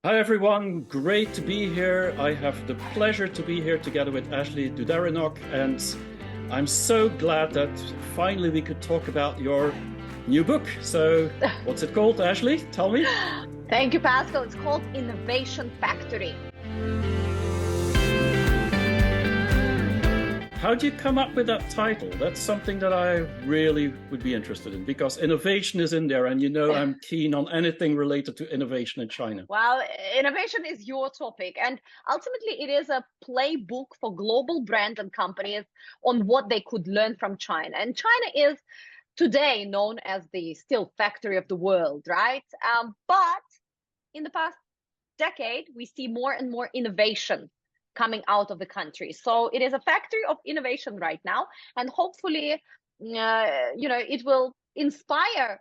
Hi everyone, great to be here. I have the pleasure to be here together with Ashley Dudarenok, and I'm so glad that finally we could talk about your new book. So, what's it called, Ashley? Tell me. Thank you, Pascal. It's called Innovation Factory. How did you come up with that title? That's something that I really would be interested in because innovation is in there, and you know I'm keen on anything related to innovation in China. Well, innovation is your topic, and ultimately it is a playbook for global brands and companies on what they could learn from China. And China is today known as the steel factory of the world, right? But in the past decade, we see more and more innovation coming out of the country. So it is a factory of innovation right now, and hopefully, it will inspire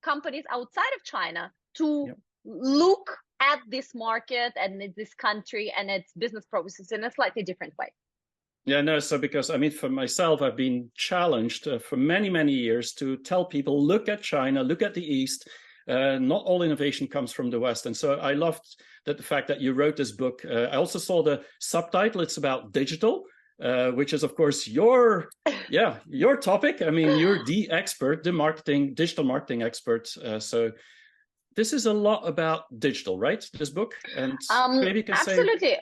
companies outside of China to look at this market and this country and its business processes in a slightly different way. Yeah, no, so because I mean, for myself, I've been challenged for many, many years to tell people, look at China, look at the East. Not all innovation comes from the West. And so I loved that the fact that you wrote this book. I also saw the subtitle. It's about digital, which is, of course, your topic. I mean, you're the expert, the digital marketing expert. So this is a lot about digital, right? This book? And maybe you can absolutely. say...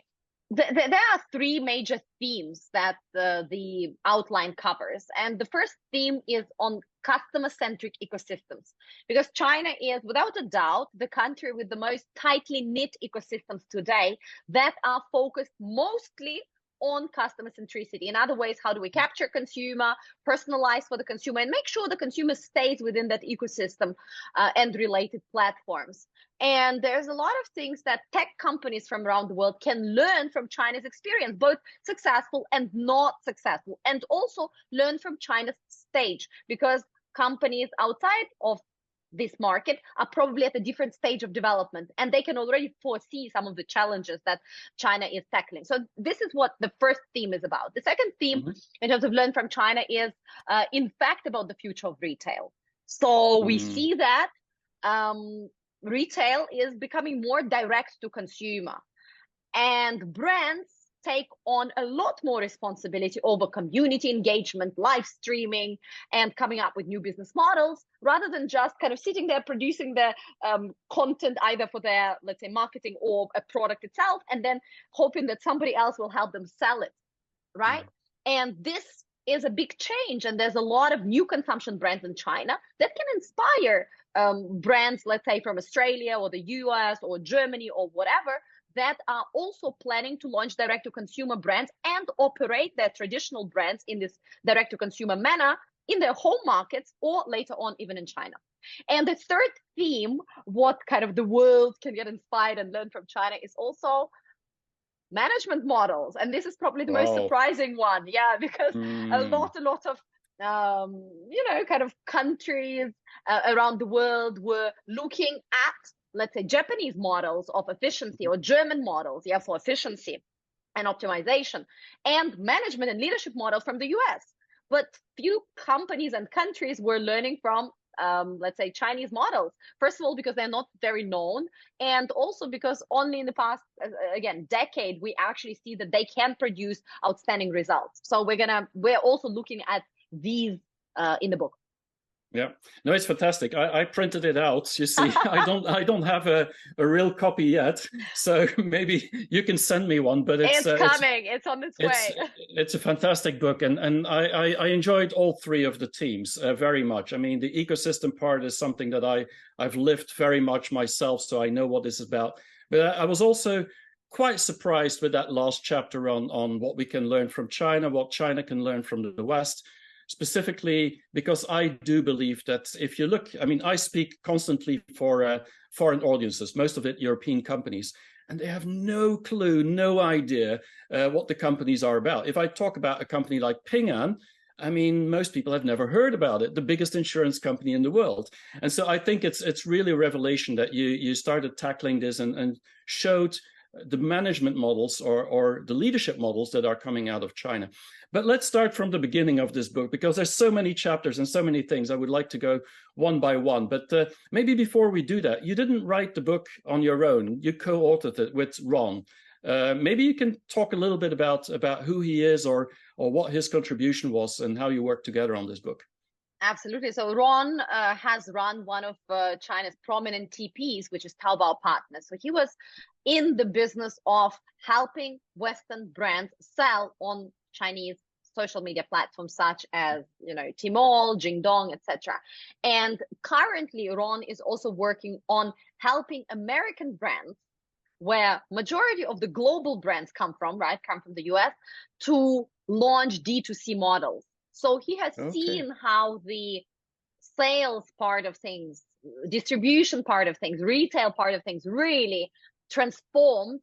There are three major themes that the outline covers. And the first theme is on customer-centric ecosystems, because China is, without a doubt, the country with the most tightly knit ecosystems today that are focused mostly on customer centricity. In other ways, how do we capture consumer, personalize for the consumer, and make sure the consumer stays within that ecosystem and related platforms. And there's a lot of things that tech companies from around the world can learn from China's experience, both successful and not successful, and also learn from China's stage, because companies outside of this market are probably at a different stage of development, and they can already foresee some of the challenges that China is tackling. So this is what the first theme is about. The second theme in terms of learn from China is in fact about the future of retail. So we see that retail is becoming more direct to consumer, and brands take on a lot more responsibility over community engagement, live streaming, and coming up with new business models, rather than just kind of sitting there producing the content either for their, let's say, marketing or a product itself, and then hoping that somebody else will help them sell it, right? And this is a big change, and there's a lot of new consumption brands in China that can inspire brands, let's say, from Australia or the US or Germany or whatever, that are also planning to launch direct-to-consumer brands and operate their traditional brands in this direct-to-consumer manner in their home markets or later on even in China. And the third theme, what kind of the world can get inspired and learn from China, is also management models. And this is probably the most surprising one, because a lot of kind of countries around the world were looking at, let's say, Japanese models of efficiency or German models, for efficiency and optimization, and management and leadership models from the US. But few companies and countries were learning from, let's say, Chinese models. First of all, because they're not very known, and also because only in the past, again, decade, we actually see that they can produce outstanding results. So we're also looking at these in the book. Yeah, no, it's fantastic. I printed it out. You see, I don't have a real copy yet, so maybe you can send me one. But it's coming. It's on its way. It's a fantastic book, and I enjoyed all three of the themes very much. I mean, the ecosystem part is something that I've lived very much myself, so I know what this is about. But I was also quite surprised with that last chapter on what we can learn from China, what China can learn from the West. Specifically, because I do believe that if you look, I mean, I speak constantly for foreign audiences, most of it European companies, and they have no clue, no idea what the companies are about. If I talk about a company like Ping An, I mean, most people have never heard about it, the biggest insurance company in the world. And so I think it's really a revelation that you started tackling this and showed the management models or the leadership models that are coming out of China. But let's start from the beginning of this book, because there's so many chapters and so many things. I would like to go one by one. But maybe before we do that, you didn't write the book on your own. You co-authored it with Ron. Maybe you can talk a little bit about who he is, or what his contribution was, and how you worked together on this book. Absolutely. So Ron has run one of China's prominent TPs, which is Taobao Partners. So he was in the business of helping Western brands sell on Chinese social media platforms such as, Tmall, Jingdong, etc. And currently, Ron is also working on helping American brands, where majority of the global brands come from the US, to launch D2C models. So he has seen how the sales part of things, distribution part of things, retail part of things really transformed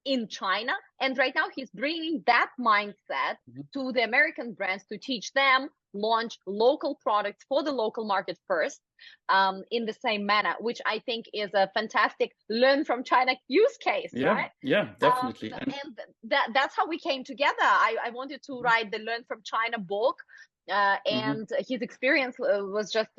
in China. And right now he's bringing that mindset to the American brands to teach them launch local products for the local market first, in the same manner, which I think is a fantastic learn from China use case, right? Yeah, definitely. And that's how we came together. I wanted to write the Learn from China book. And his experience was just,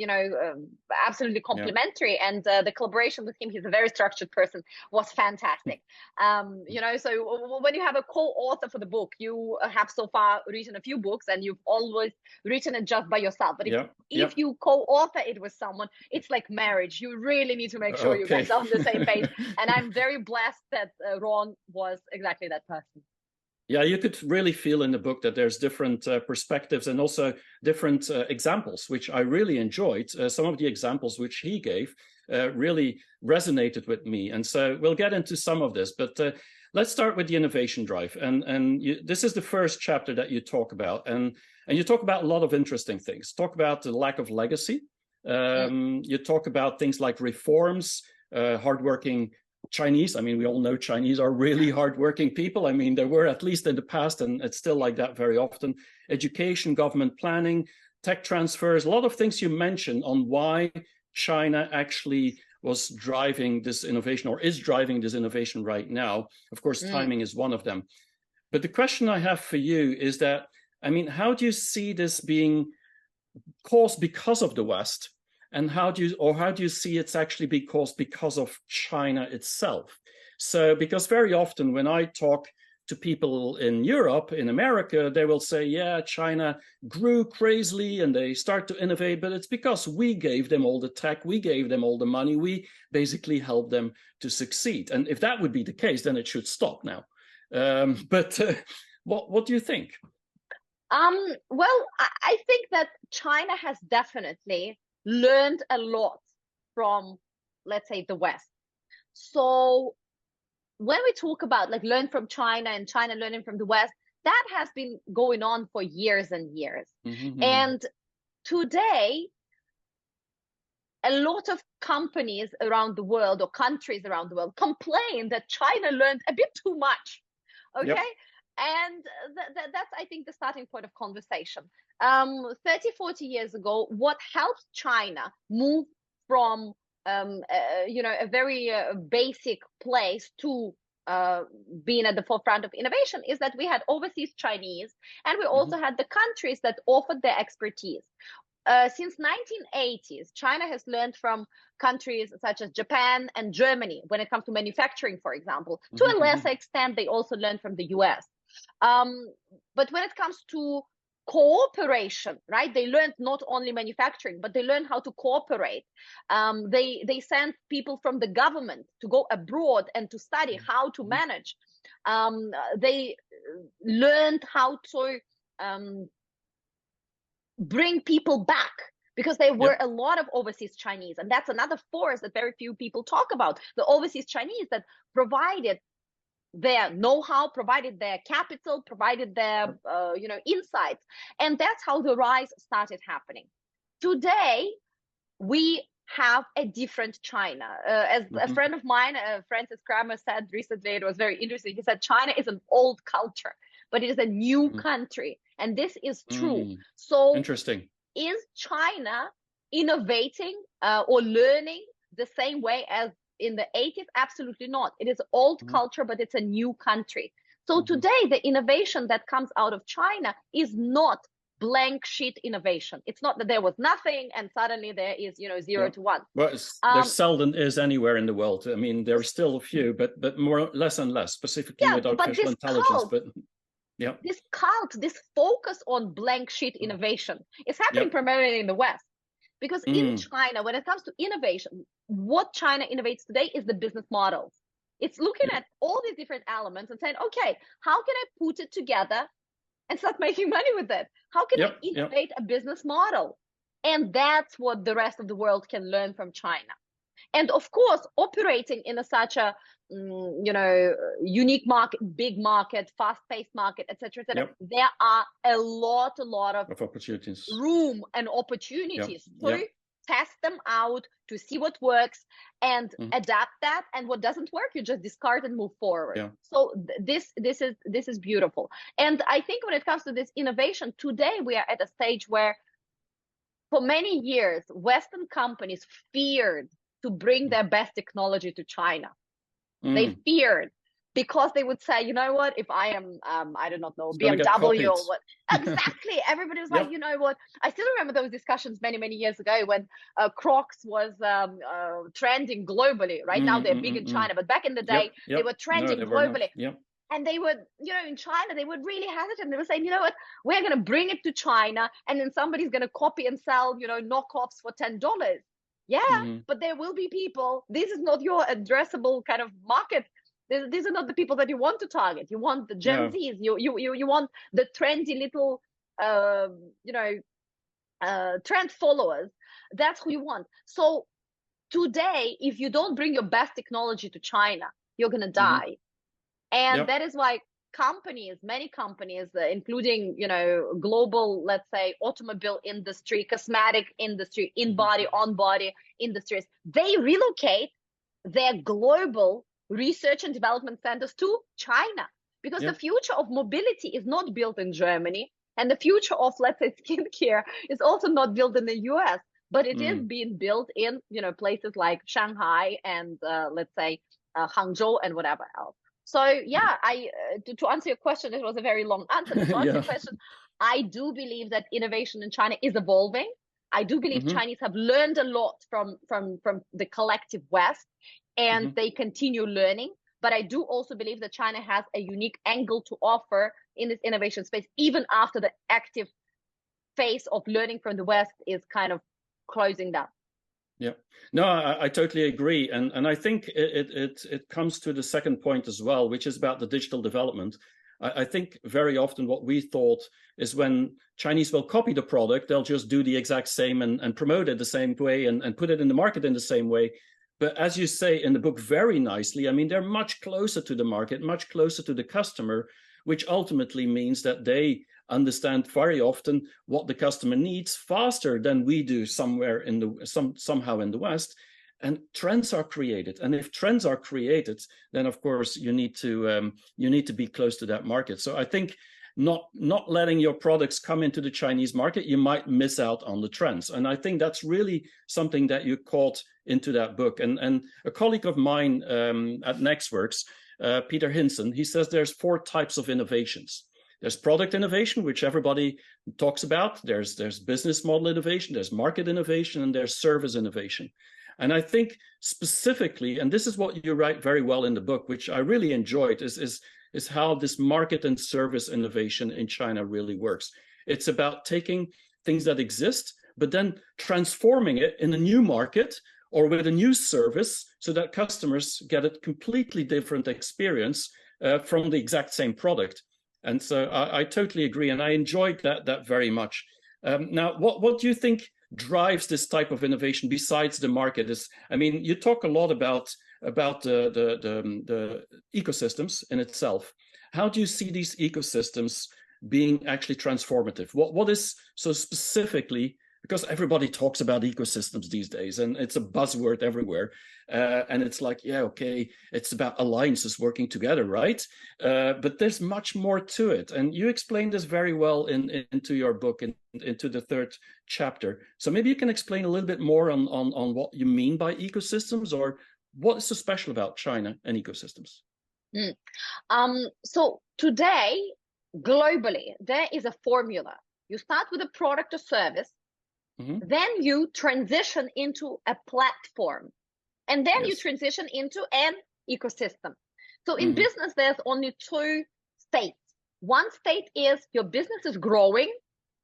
absolutely complimentary. And the collaboration with him, he's a very structured person, was fantastic. So when you have a co-author for the book, you have so far written a few books, and you've always written it just by yourself. But if you co-author it with someone, it's like marriage. You really need to make sure you guys are on the same page. And I'm very blessed that Ron was exactly that person. Yeah, you could really feel in the book that there's different perspectives, and also different examples, which I really enjoyed. Some of the examples which he gave really resonated with me. And so we'll get into some of this, but let's start with the innovation drive. And this is the first chapter that you talk about. And you talk about a lot of interesting things. Talk about the lack of legacy. You talk about things like reforms, hardworking Chinese. I mean, we all know Chinese are really hardworking people. I mean, there were, at least in the past, and it's still like that very often. Education, government planning, tech transfers, a lot of things you mentioned on why China actually was driving this innovation, or is driving this innovation right now. Of course, timing is one of them. But the question I have for you is that, I mean, how do you see this being caused because of the West? And how do you see it's actually be caused because of China itself? So, because very often when I talk to people in Europe, in America, they will say, yeah, China grew crazily and they start to innovate, but it's because we gave them all the tech, we gave them all the money, we basically helped them to succeed. And if that would be the case, then it should stop now. But what do you think? Well, I think that China has definitely learned a lot from, let's say, the West. So when we talk about like learn from China and China learning from the West, that has been going on for years and years. And today, a lot of companies around the world, or countries around the world, complain that China learned a bit too much. And that's, I think, the starting point of conversation. 30, 40 years ago, what helped China move from, a very basic place to being at the forefront of innovation is that we had overseas Chinese, and we also had the countries that offered their expertise. Since 1980s, China has learned from countries such as Japan and Germany when it comes to manufacturing, for example. To a lesser extent, they also learned from the US. But when it comes to cooperation, right, they learned not only manufacturing, but they learned how to cooperate. They sent people from the government to go abroad and to study how to manage. They learned how to bring people back, because there were a lot of overseas Chinese. And that's another force that very few people talk about, the overseas Chinese that provided their know-how, provided their capital, provided their insights. And that's how the rise started happening. Today, we have a different China. As a friend of mine, Francis Kramer, said recently, it was very interesting. He said, China is an old culture, but it is a new country. And this is true. So interesting. Is China innovating or learning the same way as in the 80s? Absolutely not. It is old culture, but it's a new country. So today, the innovation that comes out of China is not blank sheet innovation. It's not that there was nothing and suddenly there is, 0 to 1. Well, there seldom is anywhere in the world. I mean, there are still a few, but more, less and less, specifically with artificial intelligence. This cult, this focus on blank sheet innovation is happening primarily in the West. Because in China, when it comes to innovation, what China innovates today is the business models. It's looking at all these different elements and saying, okay, how can I put it together and start making money with it? How can I innovate a business model? And that's what the rest of the world can learn from China. And of course, operating in such a unique market, big market, fast-paced market, etc., there are a lot of opportunities, room and opportunities to test them out, to see what works and adapt that, and what doesn't work, you just discard and move forward. So this is beautiful. And I think when it comes to this innovation, today we are at a stage where for many years Western companies feared to bring their best technology to China. They feared, because they would say, you know what, if I am, I don't know, BMW or what. Exactly. Everybody was like, you know what, I still remember those discussions many, many years ago when Crocs was trending globally. Right now they're big in China, but back in the day, they were trending globally. And they would, in China, they would really hesitate. They were saying, you know what, we're going to bring it to China and then somebody's going to copy and sell, knockoffs for $10. But there will be people, this is not your addressable kind of market. These are not the people that you want to target. You want the Gen Zs. You want the trendy little, trend followers. That's who you want. So today, if you don't bring your best technology to China, you're going to die. And that is why many companies, including, global, let's say, automobile industry, cosmetic industry, in-body, on-body industries, they relocate their global research and development centers to China, because the future of mobility is not built in Germany, and the future of, let's say, skincare is also not built in the US, but it is being built in, places like Shanghai and let's say Hangzhou and whatever else. So to answer your question, it was a very long answer. To answer your question, I do believe that innovation in China is evolving. I do believe Chinese have learned a lot from the collective West, and they continue learning. But I do also believe that China has a unique angle to offer in this innovation space, even after the active phase of learning from the West is kind of closing down. Yeah, no, I totally agree. And I think it comes to the second point as well, which is about the digital development. I think very often what we thought is when Chinese will copy the product, they'll just do the exact same and promote it the same way and put it in the market in the same way. But as you say in the book very nicely, I mean, they're much closer to the market, much closer to the customer, which ultimately means that they understand very often what the customer needs faster than we do somehow in the West. And trends are created. And if trends are created, then of course you need to be close to that market. So I think not letting your products come into the Chinese market, you might miss out on the trends. And I think that's really something that you caught into that book. And a colleague of mine at Nextworks, Peter Hinson, he says there's 4 types of innovations. There's product innovation, which everybody talks about. There's business model innovation, there's market innovation, and there's service innovation. And I think specifically, and this is what you write very well in the book, which I really enjoyed, is how this market and service innovation in China really works. It's about taking things that exist, but then transforming it in a new market or with a new service so that customers get a completely different experience from the exact same product. And so I totally agree, and I enjoyed that very much. Now, what do you think drives this type of innovation besides the market? I mean, you talk a lot about the ecosystems in itself. How do you see these ecosystems being actually transformative? What is so specifically, because everybody talks about ecosystems these days and it's a buzzword everywhere, and it's like, yeah, okay, it's about alliances working together, right? But there's much more to it, and you explain this very well into your book and into the 3rd chapter. So maybe you can explain a little bit more on what you mean by ecosystems, or What is so special about China and ecosystems? So today, globally, there is a formula. You start with a product or service, then you transition into a platform, and then you transition into an ecosystem. So in business, there's only two states. One state is your business is growing,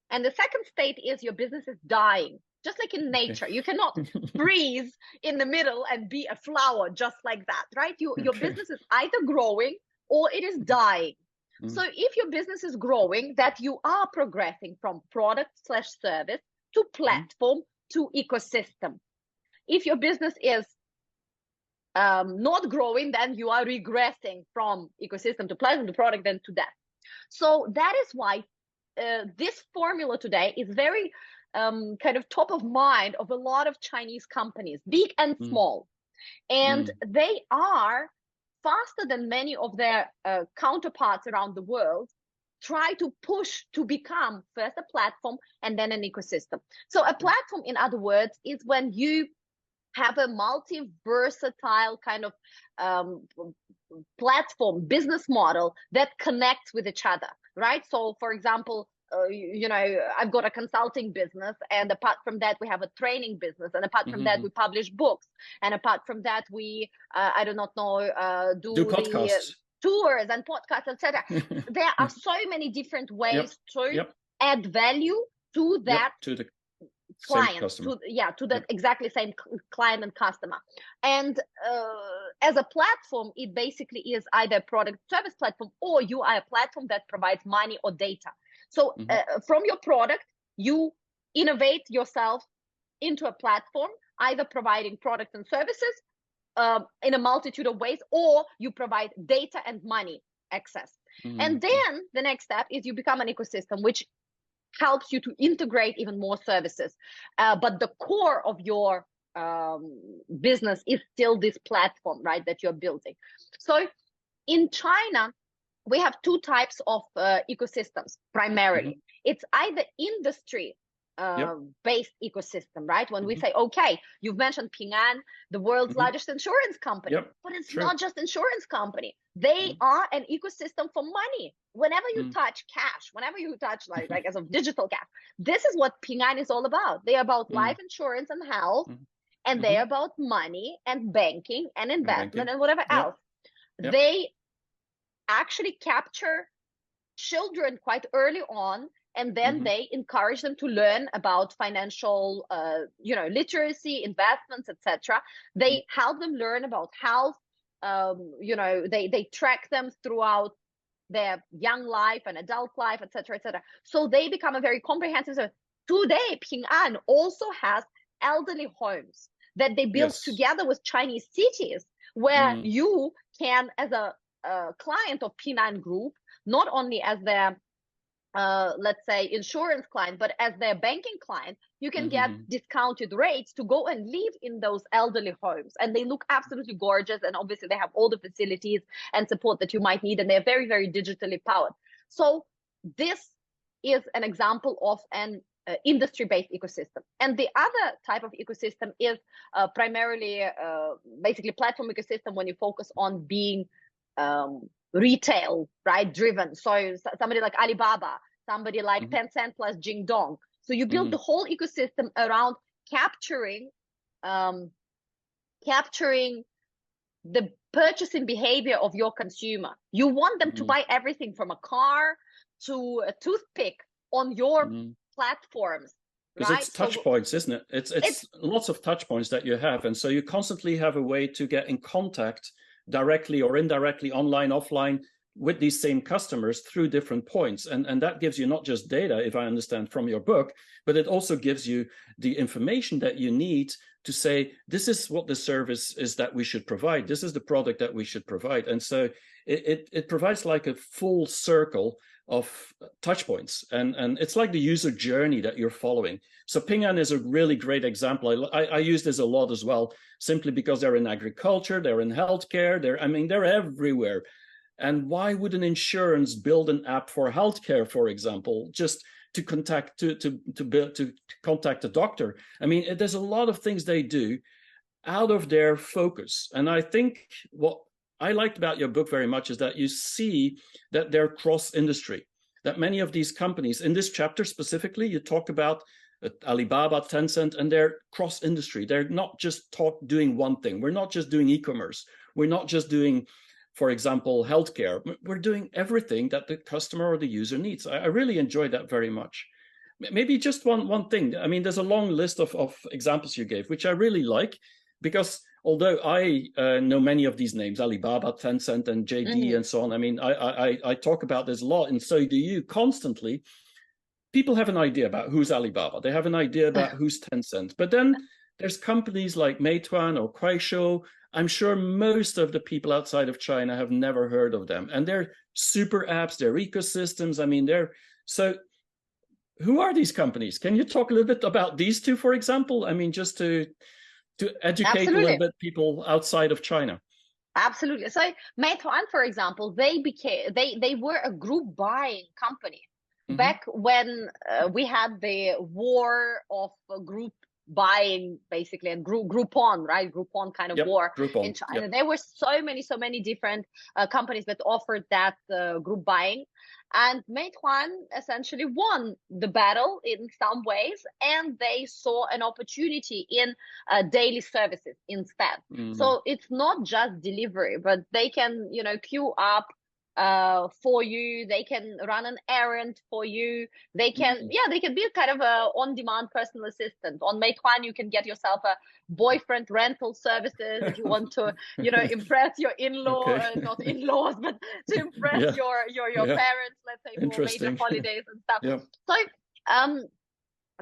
and the second state is your business is dying. Just like in nature, you cannot freeze in the middle and be a flower just like that, right? Your business is either growing or it is dying. So if your business is growing, that you are progressing from product/service to platform to ecosystem. If your business is not growing, then you are regressing from ecosystem to platform to product, then to that. So that is why this formula today is very kind of top of mind of a lot of Chinese companies, big and small. And they are faster than many of their counterparts around the world try to push to become first a platform and then an ecosystem. So a platform, in other words, is when you have a multi-versatile kind of platform business model that connects with each other, right? So for example, I've got a consulting business, and apart from that, we have a training business, and apart from that, we publish books, and apart from that, we do podcasts, the tours and podcasts, etc. There are so many different ways to add value to that to the client, to that exactly same client and customer. And as a platform, it basically is either a product service platform, or you are a platform that provides money or data. So from your product, you innovate yourself into a platform, either providing products and services in a multitude of ways, or you provide data and money access. And then the next step is you become an ecosystem, which helps you to integrate even more services. But the core of your business is still this platform, right, that you're building. So in China, we have two types of ecosystems primarily. It's either industry based ecosystem, right? When we say, okay, you've mentioned Ping An, the world's largest insurance company, but it's not just insurance company. They are an ecosystem for money. Whenever you touch cash, whenever you touch like as of digital cash, this is what Ping An is all about. They are about life insurance and health, and they are about money and banking and investment and whatever else. They actually capture children quite early on, and then they encourage them to learn about financial literacy, investments, etc. They help them learn about health. They track them throughout their young life and adult life, etc., etc. So they become a very comprehensive service. Today, Ping An also has elderly homes that they built together with Chinese cities, where you can, as a client of Ping An Group, not only as their let's say insurance client, but as their banking client, you can get discounted rates to go and live in those elderly homes, and they look absolutely gorgeous, and obviously they have all the facilities and support that you might need, and they're very, very digitally powered. So this is an example of an industry-based ecosystem. And the other type of ecosystem is primarily basically platform ecosystem, when you focus on being retail, right, driven. So somebody like Alibaba, somebody like Tencent plus Jingdong. So you build the whole ecosystem around capturing the purchasing behavior of your consumer. You want them to buy everything from a car to a toothpick on your platforms. Because it's touch points, isn't it? It's lots of touch points that you have. And so you constantly have a way to get in contact directly or indirectly, online, offline, with these same customers through different points. And that gives you not just data, if I understand from your book, but it also gives you the information that you need to say, this is what the service is that we should provide. This is the product that we should provide. And so it provides like a full circle of touch points. And it's like the user journey that you're following. So Ping An is a really great example. I use this a lot as well, simply because they're in agriculture, they're in healthcare, they're everywhere. And why would an insurance build an app for healthcare, for example, just to contact a doctor? I mean, there's a lot of things they do. out of their focus. And I think what I liked about your book very much is that you see that they're cross-industry, that many of these companies, in this chapter specifically, you talk about Alibaba, Tencent, and they're cross-industry. They're not just doing one thing. We're not just doing e-commerce. We're not just doing, for example, healthcare. We're doing everything that the customer or the user needs. I really enjoyed that very much. Maybe just one thing. I mean, there's a long list of examples you gave, which I really like, because although I know many of these names, Alibaba, Tencent, and JD, and so on, I mean, I talk about this a lot, and so do you constantly. People have an idea about who's Alibaba. They have an idea about who's Tencent. But then there's companies like Meituan or Kuaishou. I'm sure most of the people outside of China have never heard of them. And they're super apps, they're ecosystems. I mean, so who are these companies? Can you talk a little bit about these two, for example? I mean, just to educate a little bit people outside of China. Absolutely. So Meituan, for example, they were a group buying company. Back when we had the war of group buying, basically, and Groupon, right? Groupon kind of war in China. There were so many different companies that offered that group buying. And Meituan essentially won the battle in some ways, and they saw an opportunity in daily services instead. So it's not just delivery, but they can, queue up for you. They can run an errand for you. They can, they can be kind of a on-demand personal assistant. On Meituan, you can get yourself a boyfriend rental services if you want to, impress your in-law, not in-laws, but to impress your parents, let's say, for major holidays and stuff. So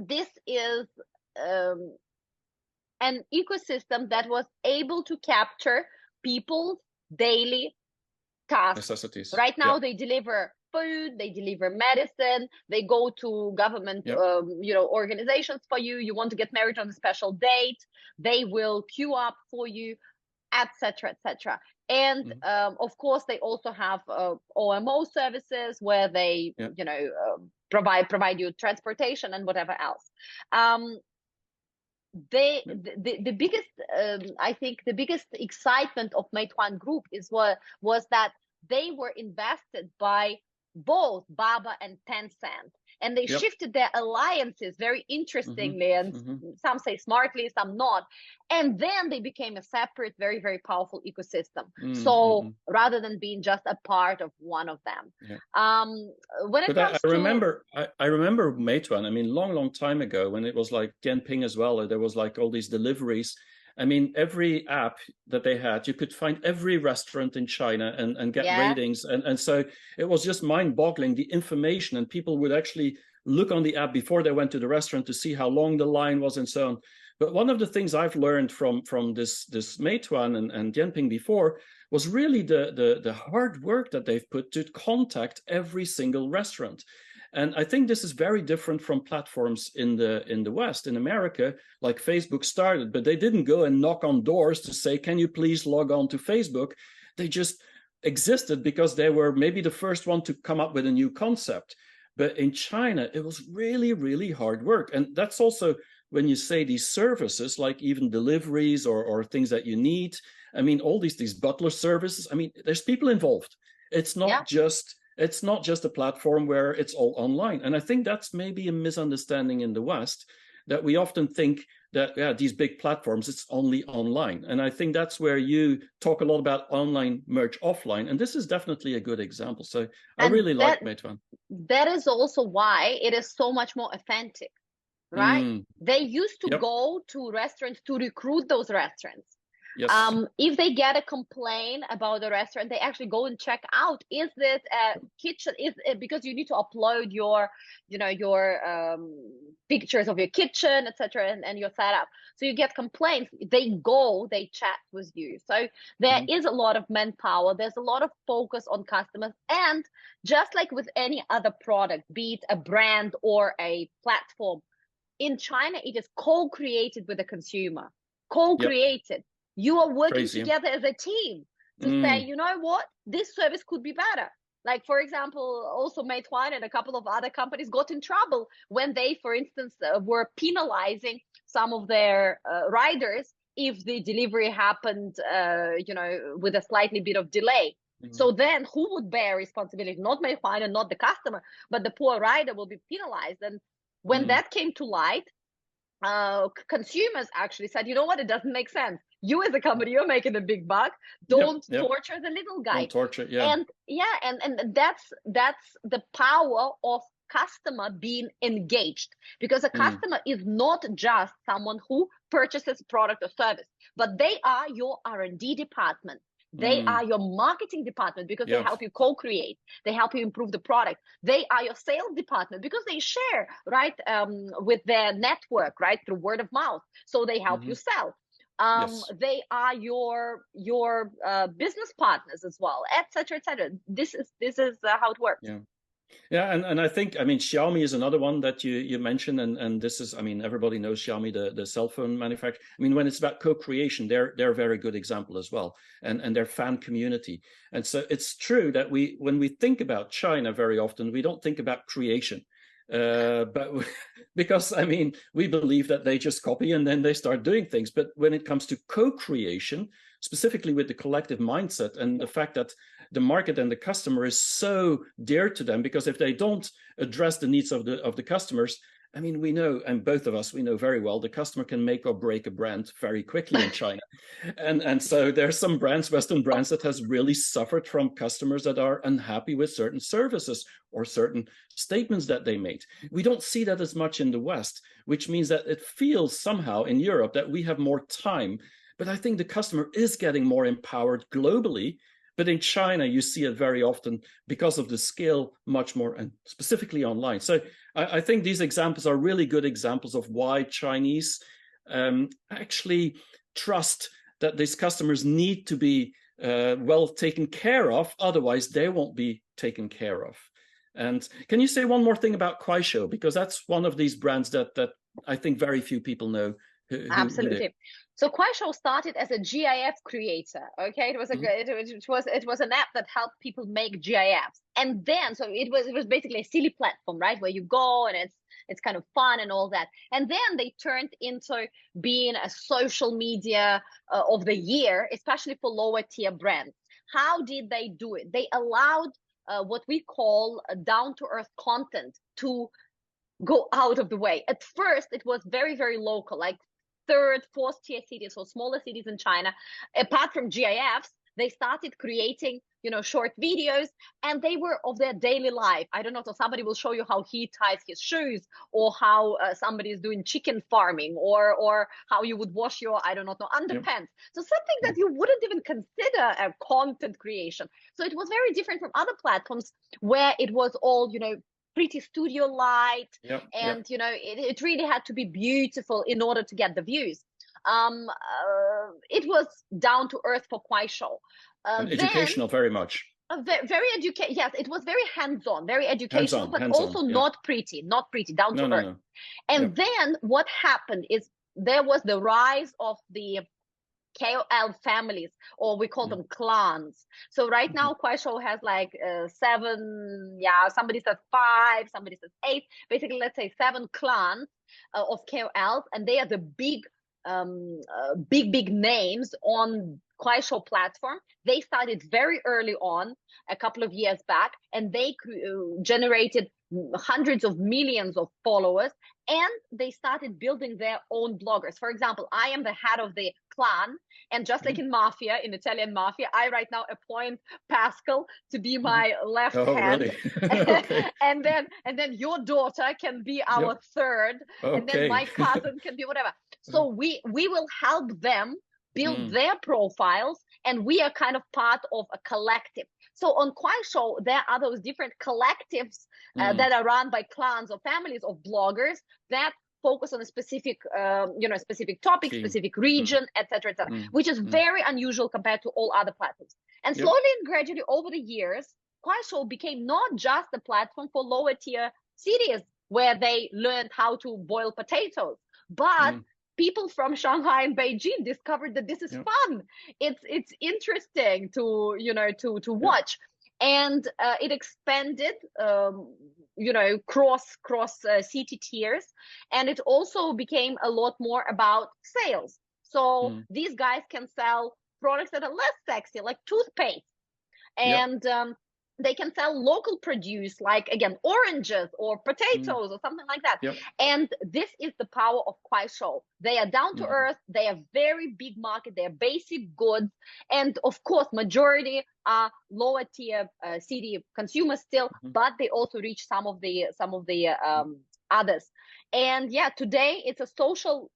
this is an ecosystem that was able to capture people's daily tasks. Necessities. Right now, they deliver food, they deliver medicine, they go to government, organizations for you. You want to get married on a special date, they will queue up for you, etc., etc. And of course, they also have OMO services where they, provide you transportation and whatever else. The biggest, I think, the biggest excitement of Meituan Group was that they were invested by both Baba and Tencent, and they shifted their alliances very interestingly, and some say smartly, some not. And then they became a separate, very, very powerful ecosystem. So rather than being just a part of one of them, when it comes I remember Meituan. I mean, long time ago, when it was like Dianping as well, there was like all these deliveries. I mean, every app that they had, you could find every restaurant in China and get ratings. And so it was just mind-boggling, the information. And people would actually look on the app before they went to the restaurant to see how long the line was and so on. But one of the things I've learned from this Meituan and Dianping before was really the hard work that they've put to contact every single restaurant. And I think this is very different from platforms in the West. In America, like Facebook started, but they didn't go and knock on doors to say, can you please log on to Facebook? They just existed because they were maybe the first one to come up with a new concept. But in China, it was really, really hard work. And that's also when you say these services, like even deliveries or things that you need. I mean, all these butler services, I mean, there's people involved. It's not just a platform where it's all online. And I think that's maybe a misunderstanding in the West, that we often think that these big platforms, it's only online. And I think that's where you talk a lot about online merge offline. And this is definitely a good example. So I really like Meituan. That is also why it is so much more authentic, right? They used to go to restaurants to recruit those restaurants. Yes. If they get a complaint about the restaurant, they actually go and check out, is this a kitchen? Because you need to upload your pictures of your kitchen, etc., and your setup. So you get complaints. They chat with you. So there is a lot of manpower. There's a lot of focus on customers. And just like with any other product, be it a brand or a platform, in China, it is co-created with the consumer. Co-created. You are working together as a team to say, you know what, this service could be better. Like, for example, also Meituan and a couple of other companies got in trouble when they, for instance, were penalizing some of their riders if the delivery happened, with a slightly bit of delay. So then who would bear responsibility? Not Meituan and not the customer, but the poor rider will be penalized. And when that came to light, consumers actually said, you know what, it doesn't make sense. You as a company, you're making a big buck. Don't torture the little guy. Don't torture, yeah. And that's the power of customer being engaged, because a customer is not just someone who purchases product or service, but they are your R&D department. They are your marketing department, because they help you co-create. They help you improve the product. They are your sales department, because they share, right, with their network, right, through word of mouth. So they help you sell. They are your business partners as well, etc., etc. This is how it works. Yeah, and I think, I mean, Xiaomi is another one that you mentioned, and this is, I mean, everybody knows Xiaomi, the cell phone manufacturer. I mean, when it's about co-creation, they're a very good example as well, and their fan community. And so it's true that when we think about China, very often we don't think about creation, but because, I mean, we believe that they just copy and then they start doing things. But when it comes to co-creation, specifically with the collective mindset and the fact that the market and the customer is so dear to them, because if they don't address the needs of the customers, I mean, we know, and both of us, we know very well, the customer can make or break a brand very quickly in China. And so there's some brands, Western brands, that has really suffered from customers that are unhappy with certain services or certain statements that they made. We don't see that as much in the West, which means that it feels somehow in Europe that we have more time. But I think the customer is getting more empowered globally. But in China, you see it very often because of the scale, much more, and specifically online. So I think these examples are really good examples of why Chinese actually trust that these customers need to be well taken care of. Otherwise, they won't be taken care of. And can you say one more thing about Kuaishou? Because that's one of these brands that I think very few people know. Absolutely. So Kuaishou started as a GIF creator. Okay, it was an app that helped people make GIFs, and then so it was basically a silly platform, right, where you go and it's kind of fun and all that. And then they turned into being a social media of the year, especially for lower tier brands. How did they do it? They allowed what we call down to earth content to go out of the way. At first, it was very, very local, like third, fourth tier cities or smaller cities in China. Apart from GIFs, they started creating, short videos, and they were of their daily life. I don't know, so somebody will show you how he ties his shoes, or how somebody is doing chicken farming, or how you would wash your, I don't know, underpants. So something that you wouldn't even consider a content creation. So it was very different from other platforms where it was all, pretty studio light, and it really had to be beautiful in order to get the views. It was down to earth for Kuaishou. Educational, very much. Very yes, it was very hands-on, very educational, but also not pretty, down to earth. And then what happened is there was the rise of the KOL families, or we call them clans. So right now Kuaishou has like 7, somebody says 5, somebody says 8, basically let's say 7 clans of KOLs, and they are the big names on Kuaishou platform. They started very early on, a couple of years back, and they generated hundreds of millions of followers, and they started building their own bloggers. For example, I am the head of the clan, and just like in mafia, in Italian mafia, I right now appoint Pascal to be my left hand. Really? Okay. and then your daughter can be our third, and then my cousin can be whatever. So we will help them build their profiles, and we are kind of part of a collective. So on Kuaishou, there are those different collectives that are run by clans or families of bloggers that focus on a specific, specific topic, specific region, etc., which is very unusual compared to all other platforms. And slowly and gradually over the years, Kuaishou became not just a platform for lower tier cities where they learned how to boil potatoes, but people from Shanghai and Beijing discovered that this is fun. It's interesting to watch, and it expanded, cross city tiers, and it also became a lot more about sales. So these guys can sell products that are less sexy, like toothpaste. And they can sell local produce, like, again, oranges or potatoes or something like that. And this is the power of Kuaishou. They are down to earth. They are very big market. They are basic goods. And of course, majority are lower tier city consumers still, but they also reach some of the others. And yeah, today it's a social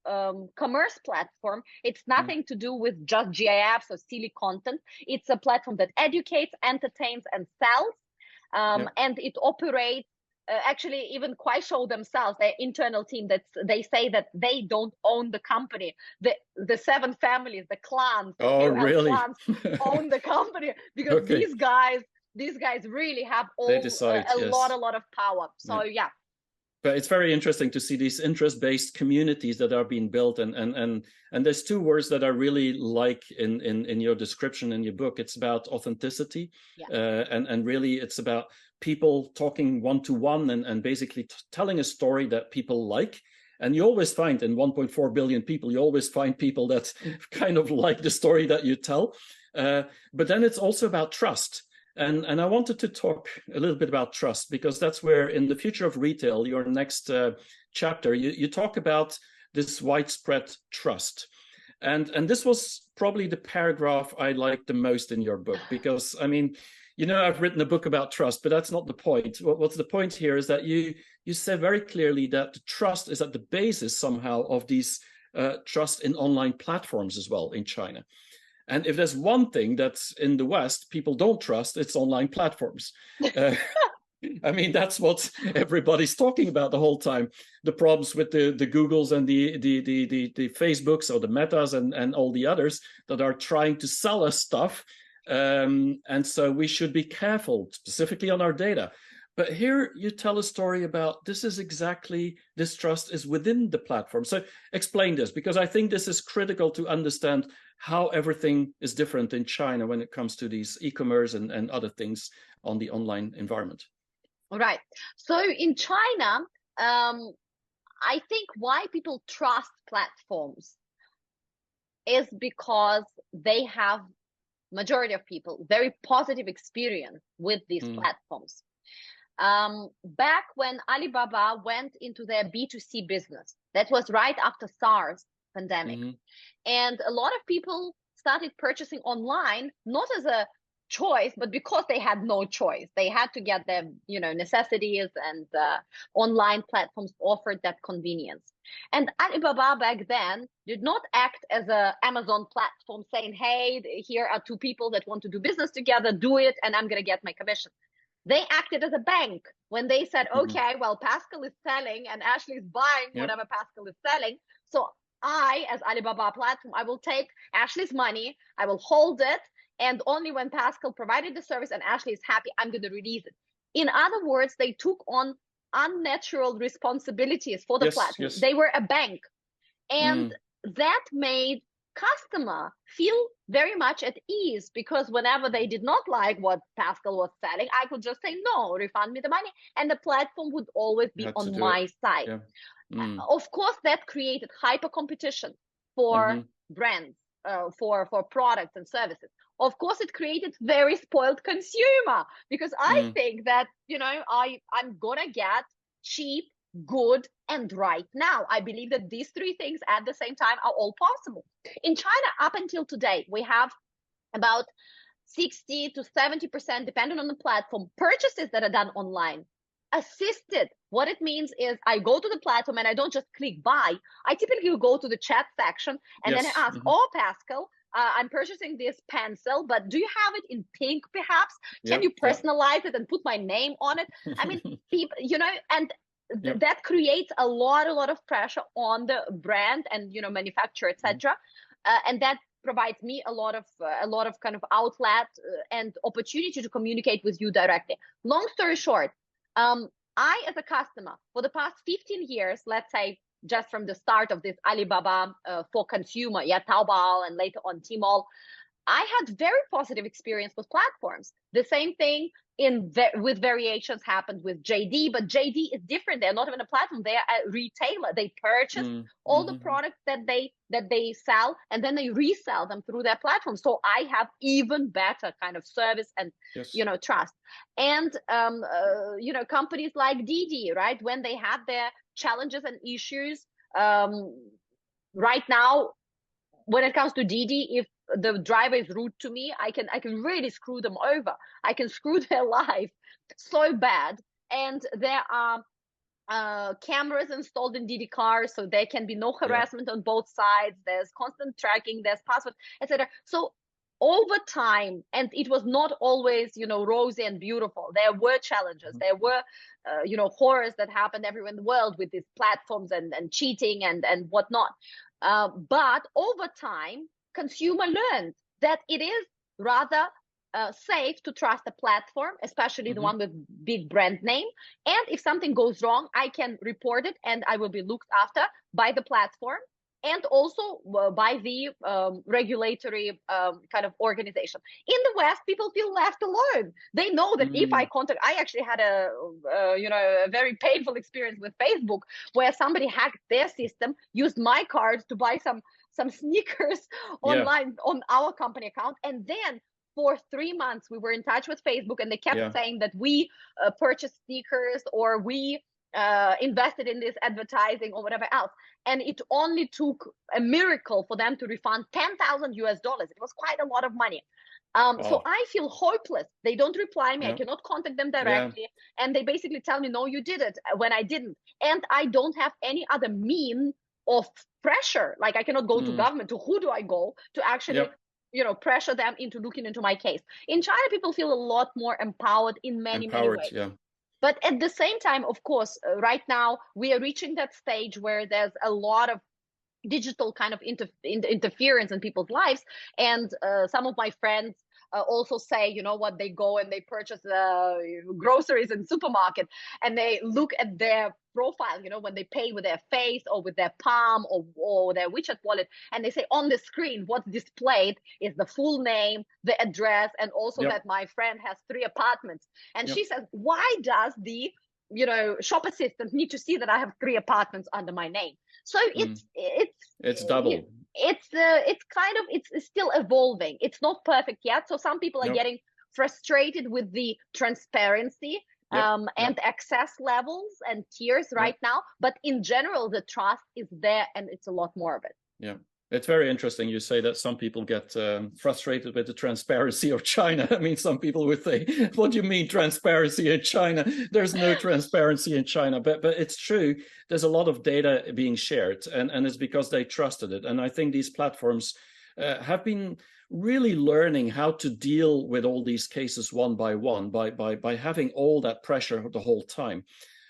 commerce platform. It's nothing to do with just GIFs or silly content. It's a platform that educates, entertains, and sells. And it operates, actually, even Kuaishou themselves, their internal team, they say that they don't own the company. The 7 families, the clans, the clans own the company, because these guys really have a lot of power. So yeah. But it's very interesting to see these interest-based communities that are being built, and there's 2 words that I really like in your description in your book. It's about authenticity, and really it's about people talking one-to-one and basically telling a story that people like. And you always find in 1.4 billion people, you always find people that kind of like the story that you tell. But then it's also about trust. And I wanted to talk a little bit about trust, because that's where, in the future of retail, your next chapter, you talk about this widespread trust. And this was probably the paragraph I liked the most in your book, because, I mean, you know, I've written a book about trust, but that's not the point. What's the point here is that you said very clearly that the trust is at the basis somehow of these trust in online platforms as well in China. And if there's one thing that's in the West, people don't trust, it's online platforms. I mean, that's what everybody's talking about the whole time. The problems with the Googles and the Facebooks or the Metas and all the others that are trying to sell us stuff. And so we should be careful, specifically on our data. But here you tell a story about this trust is within the platform. So explain this, because I think this is critical to understand how everything is different in China when it comes to these e-commerce and other things on the online environment. Right. So in China, I think why people trust platforms is because they have, majority of people, very positive experience with these platforms. Back when Alibaba went into their B2C business, that was right after SARS pandemic. And a lot of people started purchasing online, not as a choice, but because they had no choice. They had to get their, necessities, and online platforms offered that convenience. And Alibaba back then did not act as a Amazon platform saying, hey, here are 2 people that want to do business together, do it, and I'm going to get my commission. They acted as a bank when they said, okay, well, Pascal is selling and Ashley is buying whatever Pascal is selling. So I, as Alibaba platform, I will take Ashley's money, I will hold it, and only when Pascal provided the service and Ashley is happy, I'm going to release it. In other words, they took on unnatural responsibilities for the platform. Yes. They were a bank. And that made customer feel very much at ease, because whenever they did not like what Pascal was selling, I could just say, no, refund me the money, and the platform would always be on my side. Of course, that created hyper competition for brands, for products and services. Of course, it created very spoiled consumer, because I think that, I'm gonna get cheap, good, and right now. I believe that these 3 things at the same time are all possible. In China, up until today, we have about 60 to 70%, depending on the platform, purchases that are done online. Assisted. What it means is I go to the platform and I don't just click buy. I typically go to the chat section and then I ask, oh, Pascal, I'm purchasing this pencil, but do you have it in pink perhaps? Can you personalize it and put my name on it? I mean, people, and that creates a lot of pressure on the brand and, manufacturer, etc. And that provides me a lot of kind of outlet and opportunity to communicate with you directly. Long story short, I, as a customer, for the past 15 years, let's say, just from the start of this Alibaba for consumer, Taobao, and later on Tmall, I had very positive experience with platforms. The same thing with variations happened with JD, but JD is different. They're not even a platform. They are a retailer. They purchase all the products that they sell, and then they resell them through their platform. So I have even better kind of service and trust. And companies like DEDA, right, when they have their challenges and issues, right now, when it comes to DEDA, if the driver is rude to me, I can really screw them over. I can screw their life so bad. And there are cameras installed in DEDA cars, so there can be no harassment on both sides. There's constant tracking, there's password, etc. So over time, and it was not always, rosy and beautiful. There were challenges. There were, horrors that happened everywhere in the world with these platforms and cheating and whatnot. But over time, consumer learned that it is rather safe to trust a platform, especially the one with big brand name. And if something goes wrong, I can report it and I will be looked after by the platform and also by the regulatory kind of organization. In the West, people feel left alone. They know that if I contact, I actually had a very painful experience with Facebook where somebody hacked their system, used my card to buy some sneakers online on our company account, and then for 3 months we were in touch with Facebook, and they kept saying that we purchased sneakers or we invested in this advertising or whatever else, and it only took a miracle for them to refund $10,000 US. It was quite a lot of money. So I feel hopeless. They don't reply me. I cannot contact them directly, and they basically tell me, no, you did it, when I didn't, and I don't have any other mean of pressure. Like I cannot go to government. To who do I go to actually pressure them into looking into my case? In China, people feel a lot more empowered in many ways. But at the same time, of course, right now we are reaching that stage where there's a lot of digital kind of interference in people's lives. And some of my friends also say, what, they go and they purchase groceries in supermarket and they look at their profile, when they pay with their face or with their palm or their WeChat wallet, and they say on the screen what's displayed is the full name, the address, and also that my friend has 3 apartments. And she says, why does the shop assistant need to see that I have 3 apartments under my name? So it's double. It's still evolving. It's not perfect yet. So some people are getting frustrated with the transparency and access levels and tiers right now. But in general, the trust is there, and it's a lot more of it. Yeah. It's very interesting. You say that some people get frustrated with the transparency of China. I mean, some people would say, what do you mean transparency in China? There's no transparency in China. But it's true. There's a lot of data being shared, and it's because they trusted it. And I think these platforms have been really learning how to deal with all these cases one by one by having all that pressure the whole time.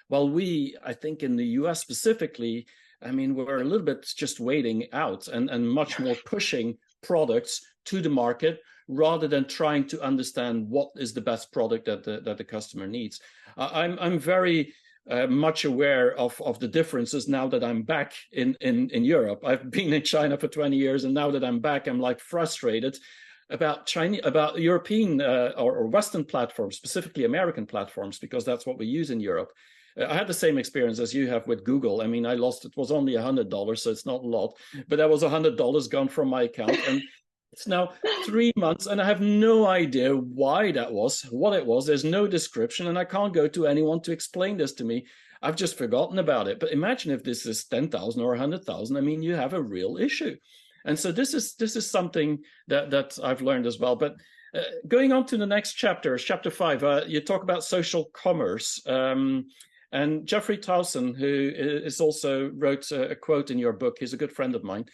While we, I think in the US specifically, I mean, we're a little bit just waiting out and much more pushing products to the market rather than trying to understand what is the best product that the customer needs. I'm very much aware of the differences now that I'm back in Europe. I've been in China for 20 years, and now that I'm back, I'm like frustrated about European or Western platforms, specifically American platforms, because that's what we use in Europe. I had the same experience as you have with Google. I mean, I lost, it was only $100, so it's not a lot, but that was $100 gone from my account. And it's now 3 months, and I have no idea why that was, what it was. There's no description, and I can't go to anyone to explain this to me. I've just forgotten about it. But imagine if this is 10,000 or 100,000. I mean, you have a real issue. And so this is something that I've learned as well. But going on to the next chapter, chapter 5, you talk about social commerce. And Jeffrey Towson, who is also wrote a quote in your book, he's a good friend of mine.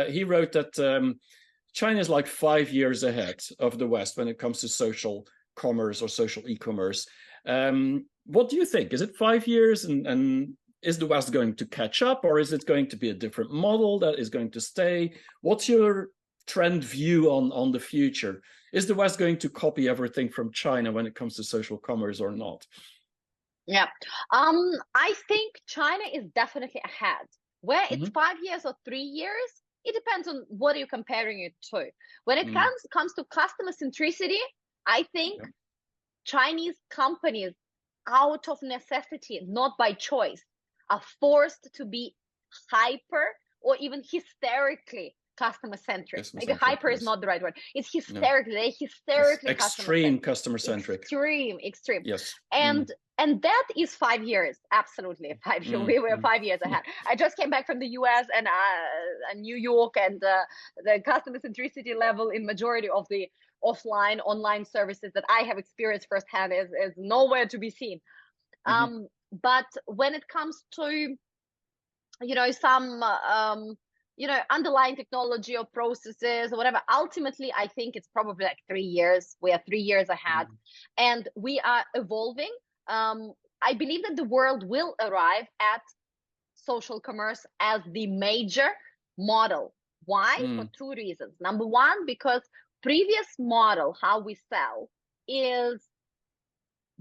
He wrote that China is like 5 years ahead of the West when it comes to social commerce or social e-commerce. What do you think? Is it 5 years, and is the West going to catch up, or is it going to be a different model that is going to stay? What's your trend view on the future? Is the West going to copy everything from China when it comes to social commerce or not? Yeah, I think China is definitely ahead. Where it's 5 years or 3 years, it depends on what you're comparing it to. When it comes to customer centricity, I think Chinese companies, out of necessity, not by choice, are forced to be hyper or even hysterically customer centric. Maybe hyper is not the right word. It's hysterically. They're hysterically extreme customer centric. Extreme. Yes. And that is 5 years. Absolutely 5 years. We were 5 years ahead. I just came back from the US and New York, and the customer centricity level in majority of the offline online services that I have experienced firsthand is nowhere to be seen. But when it comes to some underlying technology or processes or whatever, ultimately I think it's probably like 3 years. We are 3 years ahead, and we are evolving. I believe that the world will arrive at social commerce as the major model. Why? For two reasons. Number one, because previous model, how we sell, is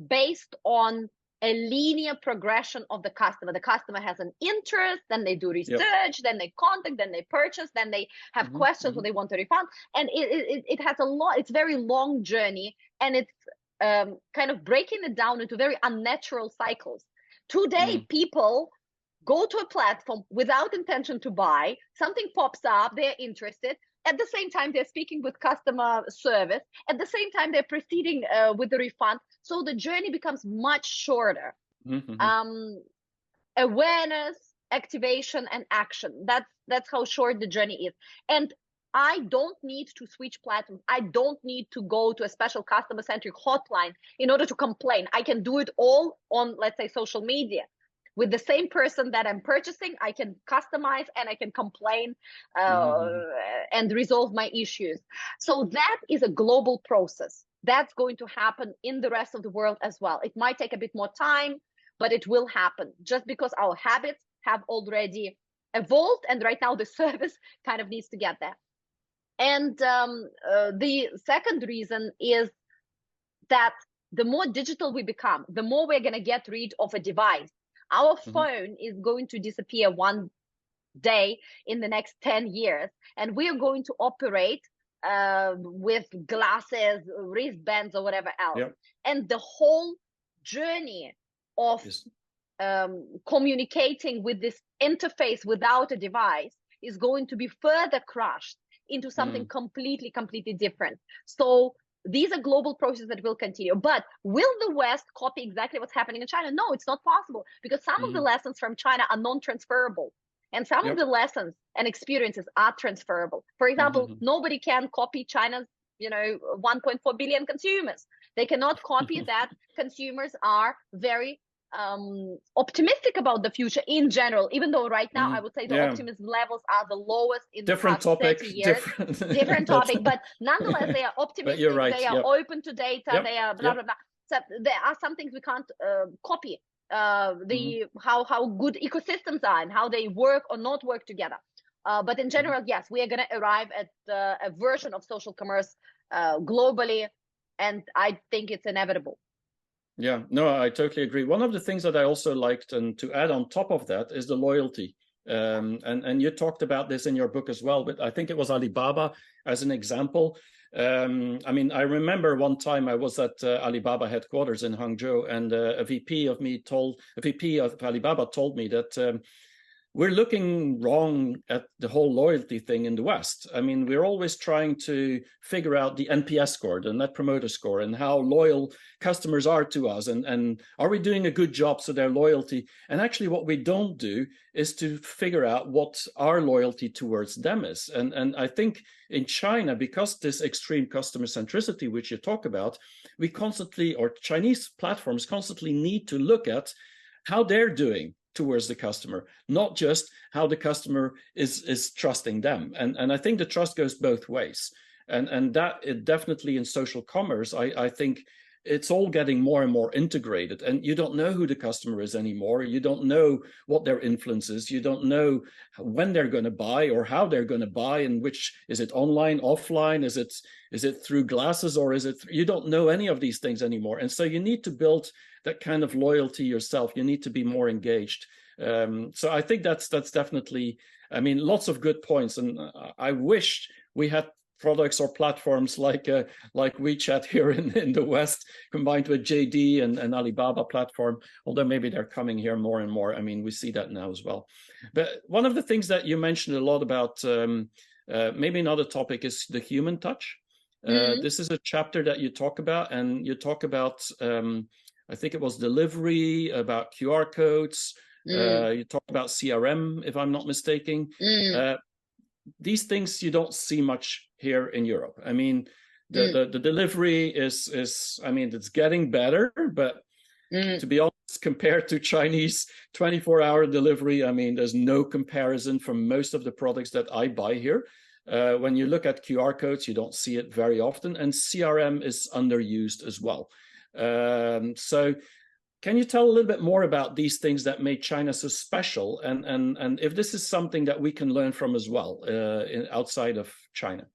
based on a linear progression of the customer. The customer has an interest, then they do research, then they contact, then they purchase, then they have questions or they want a refund. And it has it's very long journey, and it's kind of breaking it down into very unnatural cycles. Today, people go to a platform without intention to buy, something pops up, they're interested. At the same time, they're speaking with customer service. At the same time, they're proceeding with the refund. So the journey becomes much shorter. Awareness, activation, and action. That's how short the journey is. And I don't need to switch platforms. I don't need to go to a special customer-centric hotline in order to complain. I can do it all on, let's say, social media. With the same person that I'm purchasing, I can customize and I can complain and resolve my issues. So that is a global process. That's going to happen in the rest of the world as well. It might take a bit more time, but it will happen just because our habits have already evolved. And right now the service kind of needs to get there. And the second reason is that the more digital we become, the more we're going to get rid of a device. Our phone is going to disappear one day in the next 10 years, and we are going to operate with glasses, wristbands, or whatever else. And the whole journey of communicating with this interface without a device is going to be further crushed into something completely different. So these are global processes that will continue. But will the West copy exactly what's happening in China? No, it's not possible, because some of the lessons from China are non-transferable. And some of the lessons and experiences are transferable. For example, nobody can copy China's 1.4 billion consumers. They cannot copy that consumers are very optimistic about the future in general, even though right now I would say the optimism levels are the lowest in the past 30 years. Different topic, but nonetheless they are optimistic, they are open to data, they are blah blah blah. So there are some things we can't copy. How good ecosystems are and how they work or not work together. But in general, yes, we are going to arrive at a version of social commerce globally, and I think it's inevitable. Yeah, no, I totally agree. One of the things that I also liked, and to add on top of that, is the loyalty. And you talked about this in your book as well, but I think it was Alibaba as an example. I mean, I remember one time I was at Alibaba headquarters in Hangzhou, and a VP of Alibaba told me that we're looking wrong at the whole loyalty thing in the West. I mean, we're always trying to figure out the NPS score, the Net Promoter Score, and how loyal customers are to us, and are we doing a good job so their loyalty. And actually what we don't do is to figure out what our loyalty towards them is. And I think in China, because this extreme customer centricity, which you talk about, we constantly, or Chinese platforms constantly need to look at how they're doing towards the customer, not just how the customer is trusting them. And I think the trust goes both ways. And that it definitely in social commerce, I think it's all getting more and more integrated, and you don't know who the customer is anymore. You don't know what their influence is. You don't know when they're going to buy or how they're going to buy, and which is it online, offline, is it through glasses, or is it you don't know any of these things anymore. And so you need to build that kind of loyalty yourself. You need to be more engaged. So I think that's definitely, I mean, lots of good points, and I wish we had products or platforms like WeChat here in the West, combined with JD and Alibaba platform, although maybe they're coming here more and more. I mean, we see that now as well. But one of the things that you mentioned a lot about, maybe another topic, is the human touch. This is a chapter that you talk about, and you talk about, I think it was delivery, about QR codes. You talk about CRM, if I'm not mistaken. These things you don't see much here in Europe. I mean, the delivery is, I mean, it's getting better, but to be honest, compared to Chinese 24-hour delivery, I mean, there's no comparison for most of the products that I buy here. When you look at QR codes, you don't see it very often, and CRM is underused as well. So can you tell a little bit more about these things that made China so special, and if this is something that we can learn from as well outside of China?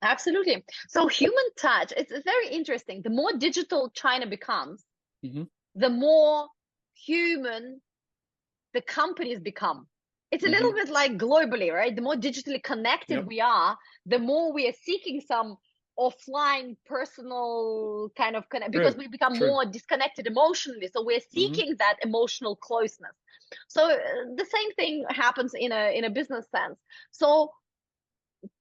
Absolutely. So human touch, it's very interesting. The more digital China becomes, the more human the companies become. It's a little bit like globally, right? The more digitally connected we are, the more we are seeking some offline personal kind of because we become more disconnected emotionally, so we're seeking that emotional closeness. So the same thing happens in a business sense. So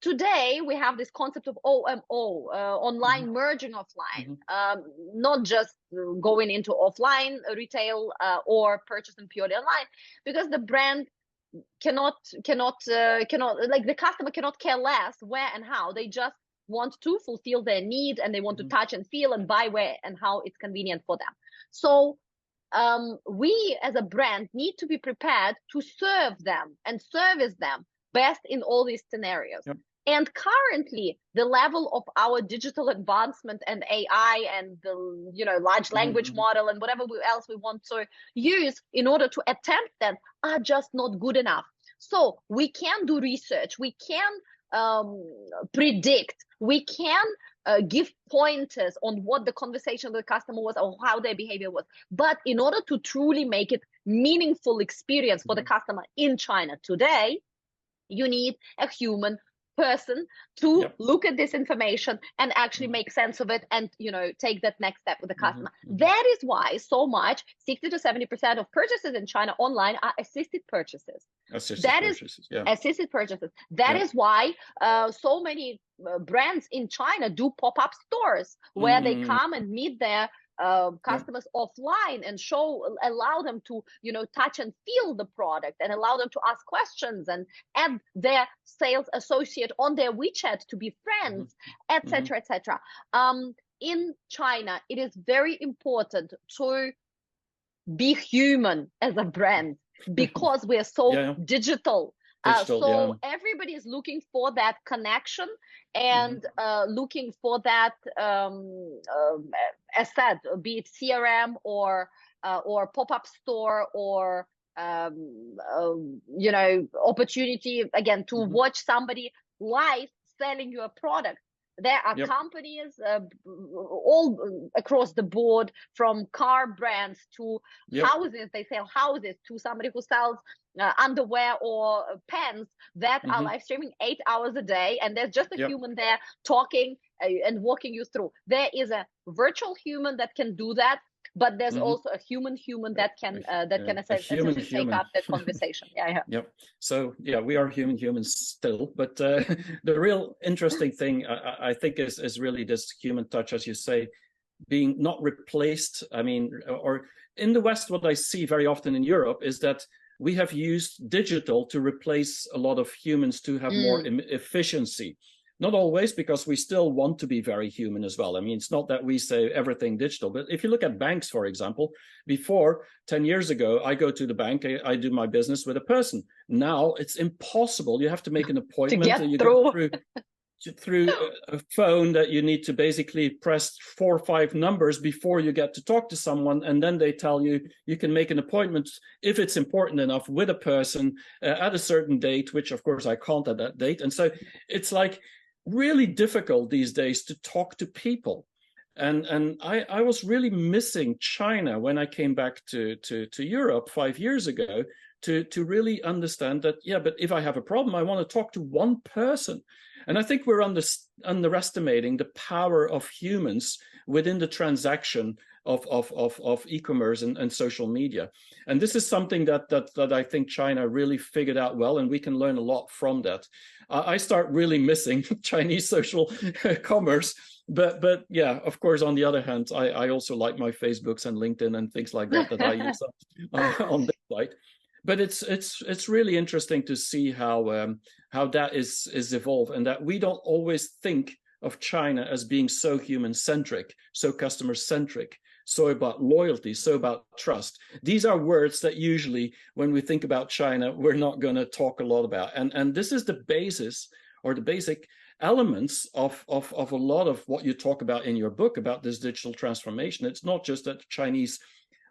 today we have this concept of OMO, online merging offline, not just going into offline retail or purchasing purely online, because the brand cannot like, the customer cannot care less where and how. They just want to fulfill their need, and they want to touch and feel and buy where and how it's convenient for them. So we as a brand need to be prepared to serve them and service them best in all these scenarios. And currently, the level of our digital advancement and AI and the large language model and whatever else we want to use in order to attempt that are just not good enough. So we can do research, we can predict, we can give pointers on what the conversation with the customer was or how their behavior was. But in order to truly make it meaningful experience for the customer in China today, you need a human person to look at this information and actually make sense of it, and take that next step with the customer. That is why so much 60 to 70% of purchases in China online are assisted purchases. Assisted purchases. That is why so many brands in China do pop-up stores where they come and meet their customers offline and allow them to touch and feel the product, and allow them to ask questions, and add their sales associate on their WeChat to be friends, etc., etc. In China, it is very important to be human as a brand because we are so digital. So everybody is looking for that connection and looking for that, as said, be it CRM or pop-up store or opportunity again to watch somebody live selling you a product. There are companies all across the board, from car brands to houses. They sell houses, to somebody who sells underwear or pens that are live streaming 8 hours a day. And there's just a human there talking and walking you through. There is a virtual human that can do that, but there's also a human that can essentially take up that conversation. So we are humans still, but the real interesting thing I think is really this human touch, as you say, being not replaced. I mean, or in the West, what I see very often in Europe is that we have used digital to replace a lot of humans to have more efficiency. Not always, because we still want to be very human as well. I mean, it's not that we say everything digital, but if you look at banks, for example, before 10 years ago, I go to the bank, I do my business with a person. Now it's impossible. You have to make an appointment to get and you through. go through a phone that you need to basically press 4 or 5 numbers before you get to talk to someone, and then they tell you you can make an appointment if it's important enough with a person at a certain date, which of course I can't at that date. And so it's like really difficult these days to talk to people. And I was really missing China when I came back to Europe 5 years ago to really understand that, but if I have a problem, I want to talk to one person. And I think we're underestimating the power of humans within the transaction of e-commerce and social media. And this is something that I think China really figured out well, and we can learn a lot from that. I start really missing Chinese social commerce. But yeah, of course, on the other hand, I also like my Facebooks and LinkedIn and things like that I use on this site. But it's really interesting to see how that is evolved, and that we don't always think of China as being so human centric, so customer centric, so about loyalty, so about trust. These are words that usually, when we think about China, we're not going to talk a lot about. And this is the basis, or the basic elements of a lot of what you talk about in your book about this digital transformation. It's not just that the Chinese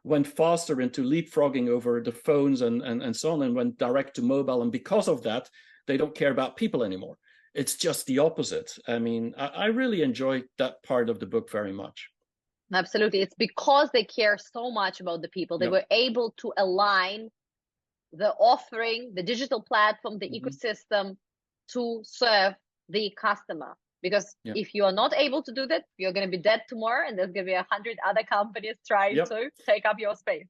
went faster into leapfrogging over the phones and so on, and went direct to mobile, and because of that, they don't care about people anymore. It's just the opposite. I mean, I really enjoyed that part of the book very much. Absolutely. It's because they care so much about the people. They were able to align the offering, the digital platform, the ecosystem to serve the customer. Because if you are not able to do that, you're going to be dead tomorrow, and there's going to be 100 other companies trying to take up your space.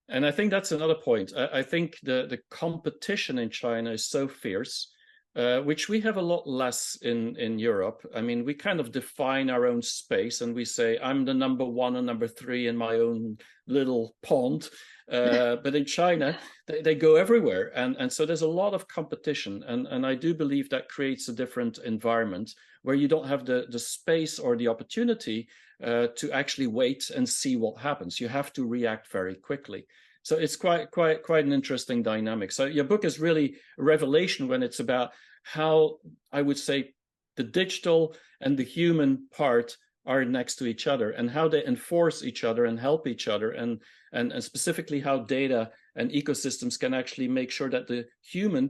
And I think that's another point. I think the competition in China is so fierce, which we have a lot less in Europe. I mean, we kind of define our own space, and we say, I'm the number one and number three in my own little pond. But in China, they go everywhere. And so there's a lot of competition. And I do believe that creates a different environment where you don't have the space or the opportunity to actually wait and see what happens. You have to react very quickly. So it's quite an interesting dynamic. So your book is really a revelation when it's about how, I would say, the digital and the human part are next to each other, and how they enforce each other and help each other, and specifically how data and ecosystems can actually make sure that the human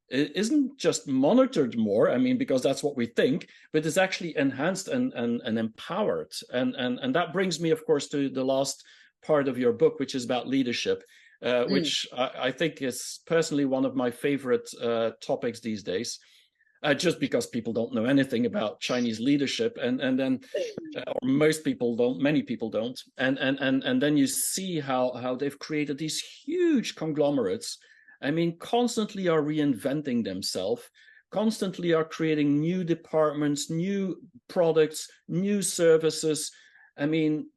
isn't just monitored more, I mean, because that's what we think, but is actually enhanced and empowered. And that brings me, of course, to the last part of your book, which is about leadership, which I think is personally one of my favorite topics these days. Just because people don't know anything about Chinese leadership, and then or most people don't, many people don't, and then you see how they've created these huge conglomerates. I mean, constantly are reinventing themselves, constantly are creating new departments, new products, new services. I mean,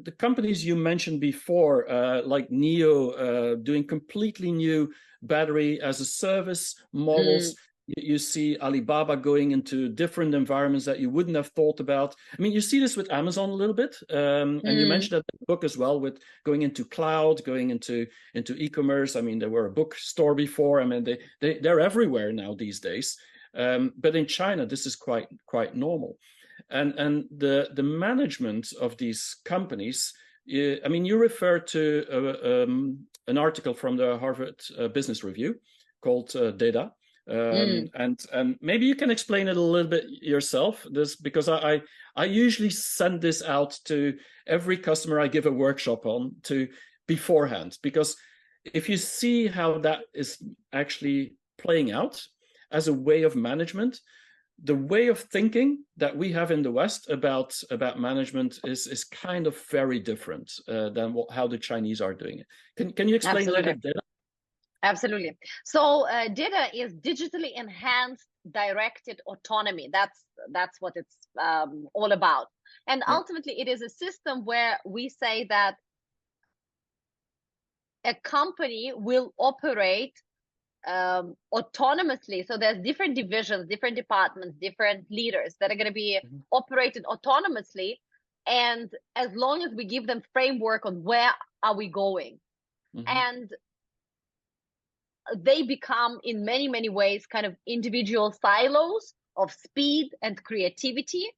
the companies you mentioned before, like NIO, doing completely new battery as a service models. You see Alibaba going into different environments that you wouldn't have thought about. I mean, you see this with Amazon a little bit, and you mentioned that in the book as well, with going into cloud, going into e-commerce. I mean, they were a bookstore before. I mean, they're everywhere now these days. But in China, this is quite normal. And the management of these companies, I mean, you refer to an article from the Harvard Business Review called DEDA. And maybe you can explain it a little bit yourself, this, because I usually send this out to every customer I give a workshop on to beforehand, because if you see how that is actually playing out as a way of management, the way of thinking that we have in the West about management is kind of very different than how the Chinese are doing it. Can you explain a little bit? Absolutely. So DEDA is digitally enhanced directed autonomy. That's what it's all about. And ultimately, it is a system where we say that a company will operate autonomously. So there's different divisions, different departments, different leaders that are going to be operated autonomously. And as long as we give them framework on where are we going, and they become, in many, many ways, kind of individual silos of speed and creativity.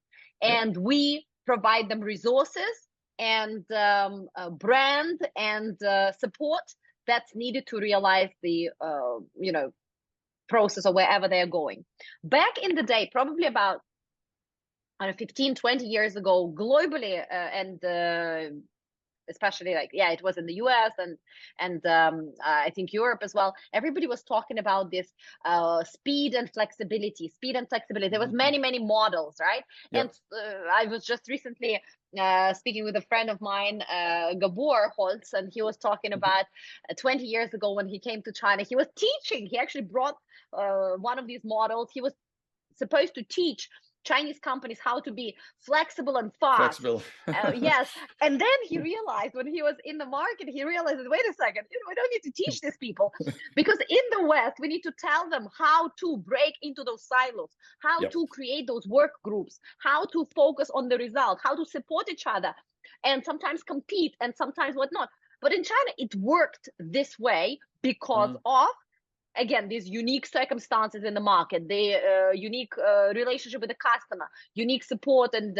And we provide them resources and brand and support that's needed to realize the, process or wherever they're going. Back in the day, probably about 15, 20 years ago, globally and especially like, yeah, it was in the US and I think Europe as well. Everybody was talking about this speed and flexibility. There was many models, right? Yep. And I was just recently speaking with a friend of mine, Gabor Holtz, and he was talking about 20 years ago when he came to China. He was teaching. He actually brought one of these models. He was supposed to teach Chinese companies how to be flexible and fast. Flexible. Yes. And then he realized when he was in the market, he realized, wait a second, we don't need to teach these people, because in the West, we need to tell them how to break into those silos, how to create those work groups, how to focus on the result, how to support each other, and sometimes compete and sometimes whatnot. But in China, it worked this way because of, again, these unique circumstances in the market, the unique relationship with the customer, unique support and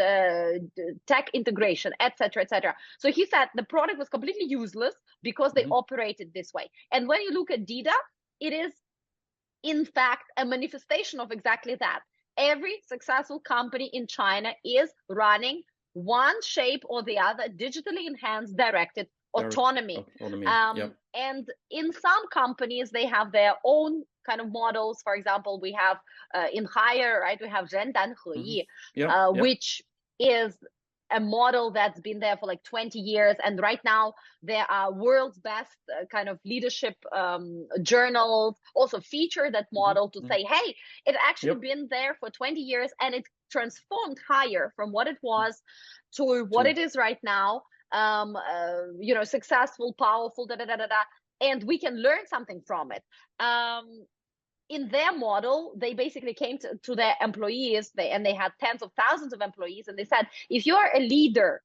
tech integration, etc., etc. So he said the product was completely useless because they operated this way. And when you look at DEDA, it is, in fact, a manifestation of exactly that. Every successful company in China is running one shape or the other, digitally enhanced, directed autonomy. And in some companies, they have their own kind of models. For example, we have in higher, right, we have 人单合一, which is a model that's been there for like 20 years. And right now there are world's best kind of leadership journals also feature that model to say, hey, it actually been there for 20 years and it transformed higher from what it was to what it is right now. You know, successful, powerful, and we can learn something from it. In their model, they basically came to their employees, and they had tens of thousands of employees, and they said, if you are a leader,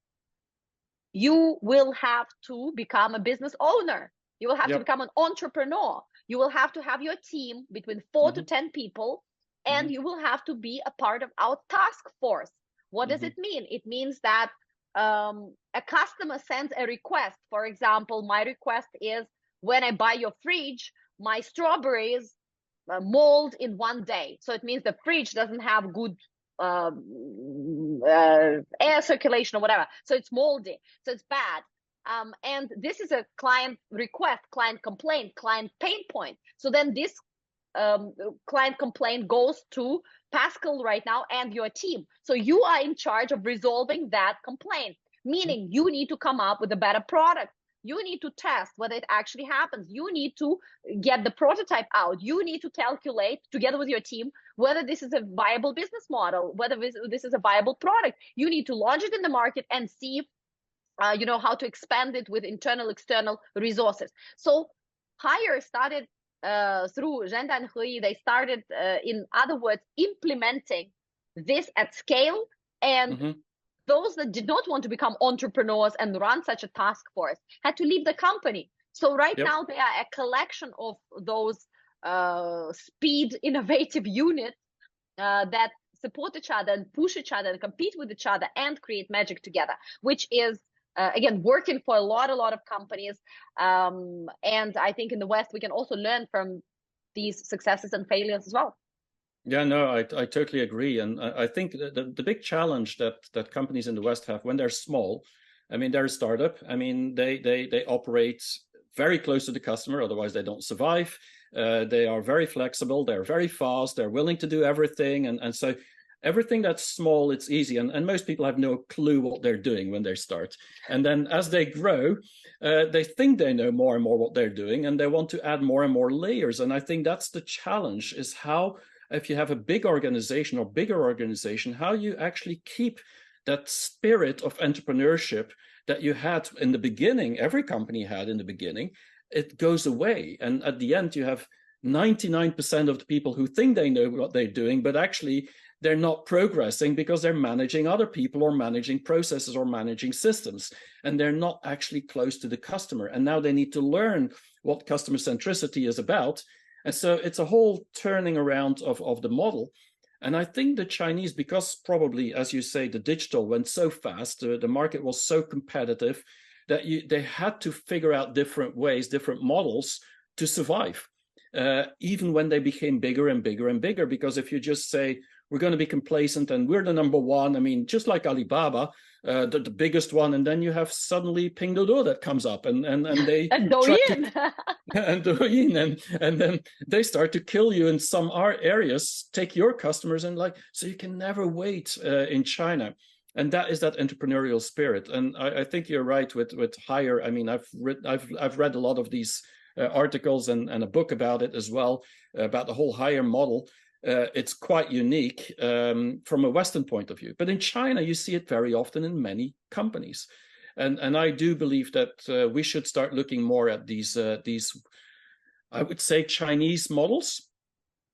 you will have to become a business owner. You will have to become an entrepreneur. You will have to have your team between 4 to 10 people, and you will have to be a part of our task force. What does it mean? It means that a customer sends a request. For example, my request is, when I buy your fridge, my strawberries mold in 1 day. So it means the fridge doesn't have good air circulation or whatever. So it's moldy. So it's bad. And this is a client request, client complaint, client pain point. So then this client complaint goes to Pascal right now and your team. So you are in charge of resolving that complaint, meaning you need to come up with a better product. You need to test whether it actually happens. You need to get the prototype out. You need to calculate together with your team whether this is a viable business model, whether this is a viable product. You need to launch it in the market and see, you know, how to expand it with internal, external resources. So Hire started through 人单合一, they started, in other words, implementing this at scale. And those that did not want to become entrepreneurs and run such a task force had to leave the company. So right now they are a collection of those speed innovative units that support each other and push each other and compete with each other and create magic together, which is again working for a lot of companies. And I think in the West we can also learn from these successes and failures as well. Yeah, no, I totally agree. And I think the big challenge that companies in the West have when they're small, I mean, they're a startup. I mean, they operate very close to the customer, otherwise they don't survive. They are very flexible, they're very fast, they're willing to do everything. And so everything that's small, it's easy. And most people have no clue what they're doing when they start. And then as they grow, they think they know more and more what they're doing, and they want to add more and more layers. And I think that's the challenge, is how, if you have a big organization or bigger organization, how you actually keep that spirit of entrepreneurship that you had in the beginning, every company had in the beginning. It goes away. And at the end, you have 99% of the people who think they know what they're doing, but actually they're not progressing because they're managing other people or managing processes or managing systems. And they're not actually close to the customer. And now they need to learn what customer centricity is about. And so it's a whole turning around of the model. And I think the Chinese, because probably, as you say, the digital went so fast, the market was so competitive, that they had to figure out different ways, different models to survive, even when they became bigger and bigger and bigger. Because if you just say, we're going to be complacent and we're the number one, I mean, just like Alibaba, the biggest one, and then you have suddenly Pinduoduo that comes up, and they and try Douyin. and Douyin, and then they start to kill you in some areas, take your customers, and like, so you can never wait in China. And that is that entrepreneurial spirit. And I think you're right with hire. I mean, I've read a lot of these articles and a book about it as well, about the whole hire model. It's quite unique from a Western point of view. But in China, you see it very often in many companies. And I do believe that we should start looking more at these, I would say, Chinese models.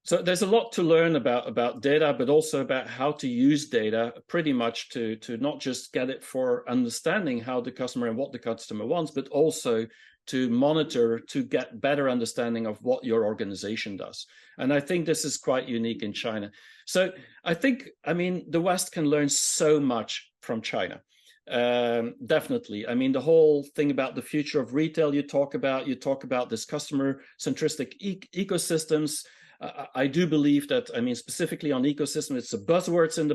So there's a lot to learn about data, but also about how to use data pretty much to not just get it for understanding how the customer and what the customer wants, but also to monitor, to get better understanding of what your organization does. And I think this is quite unique in China. So I think, I mean, the West can learn so much from China. Definitely. I mean, the whole thing about the future of retail you talk about this customer centristic ecosystems. I do believe that, I mean, specifically on ecosystem, it's the buzzwords in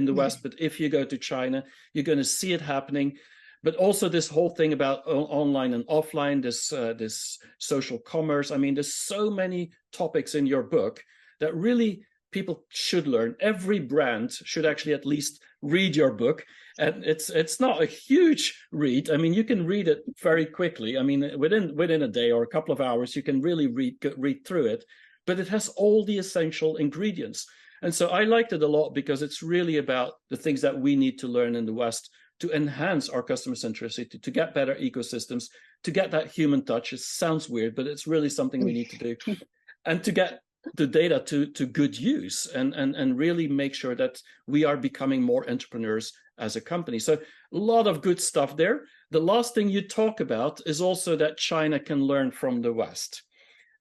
the West, but if you go to China, you're going to see it happening. But also this whole thing about online and offline, this social commerce. I mean, there's so many topics in your book that really people should learn. Every brand should actually at least read your book. And it's not a huge read. I mean, you can read it very quickly. I mean, within a day or a couple of hours, you can really read through it. But it has all the essential ingredients. And so I liked it a lot because it's really about the things that we need to learn in the West to enhance our customer centricity, to get better ecosystems, to get that human touch. It sounds weird, but it's really something we need to do. And to get the data to good use and really make sure that we are becoming more entrepreneurs as a company. So a lot of good stuff there. The last thing you talk about is also that China can learn from the West.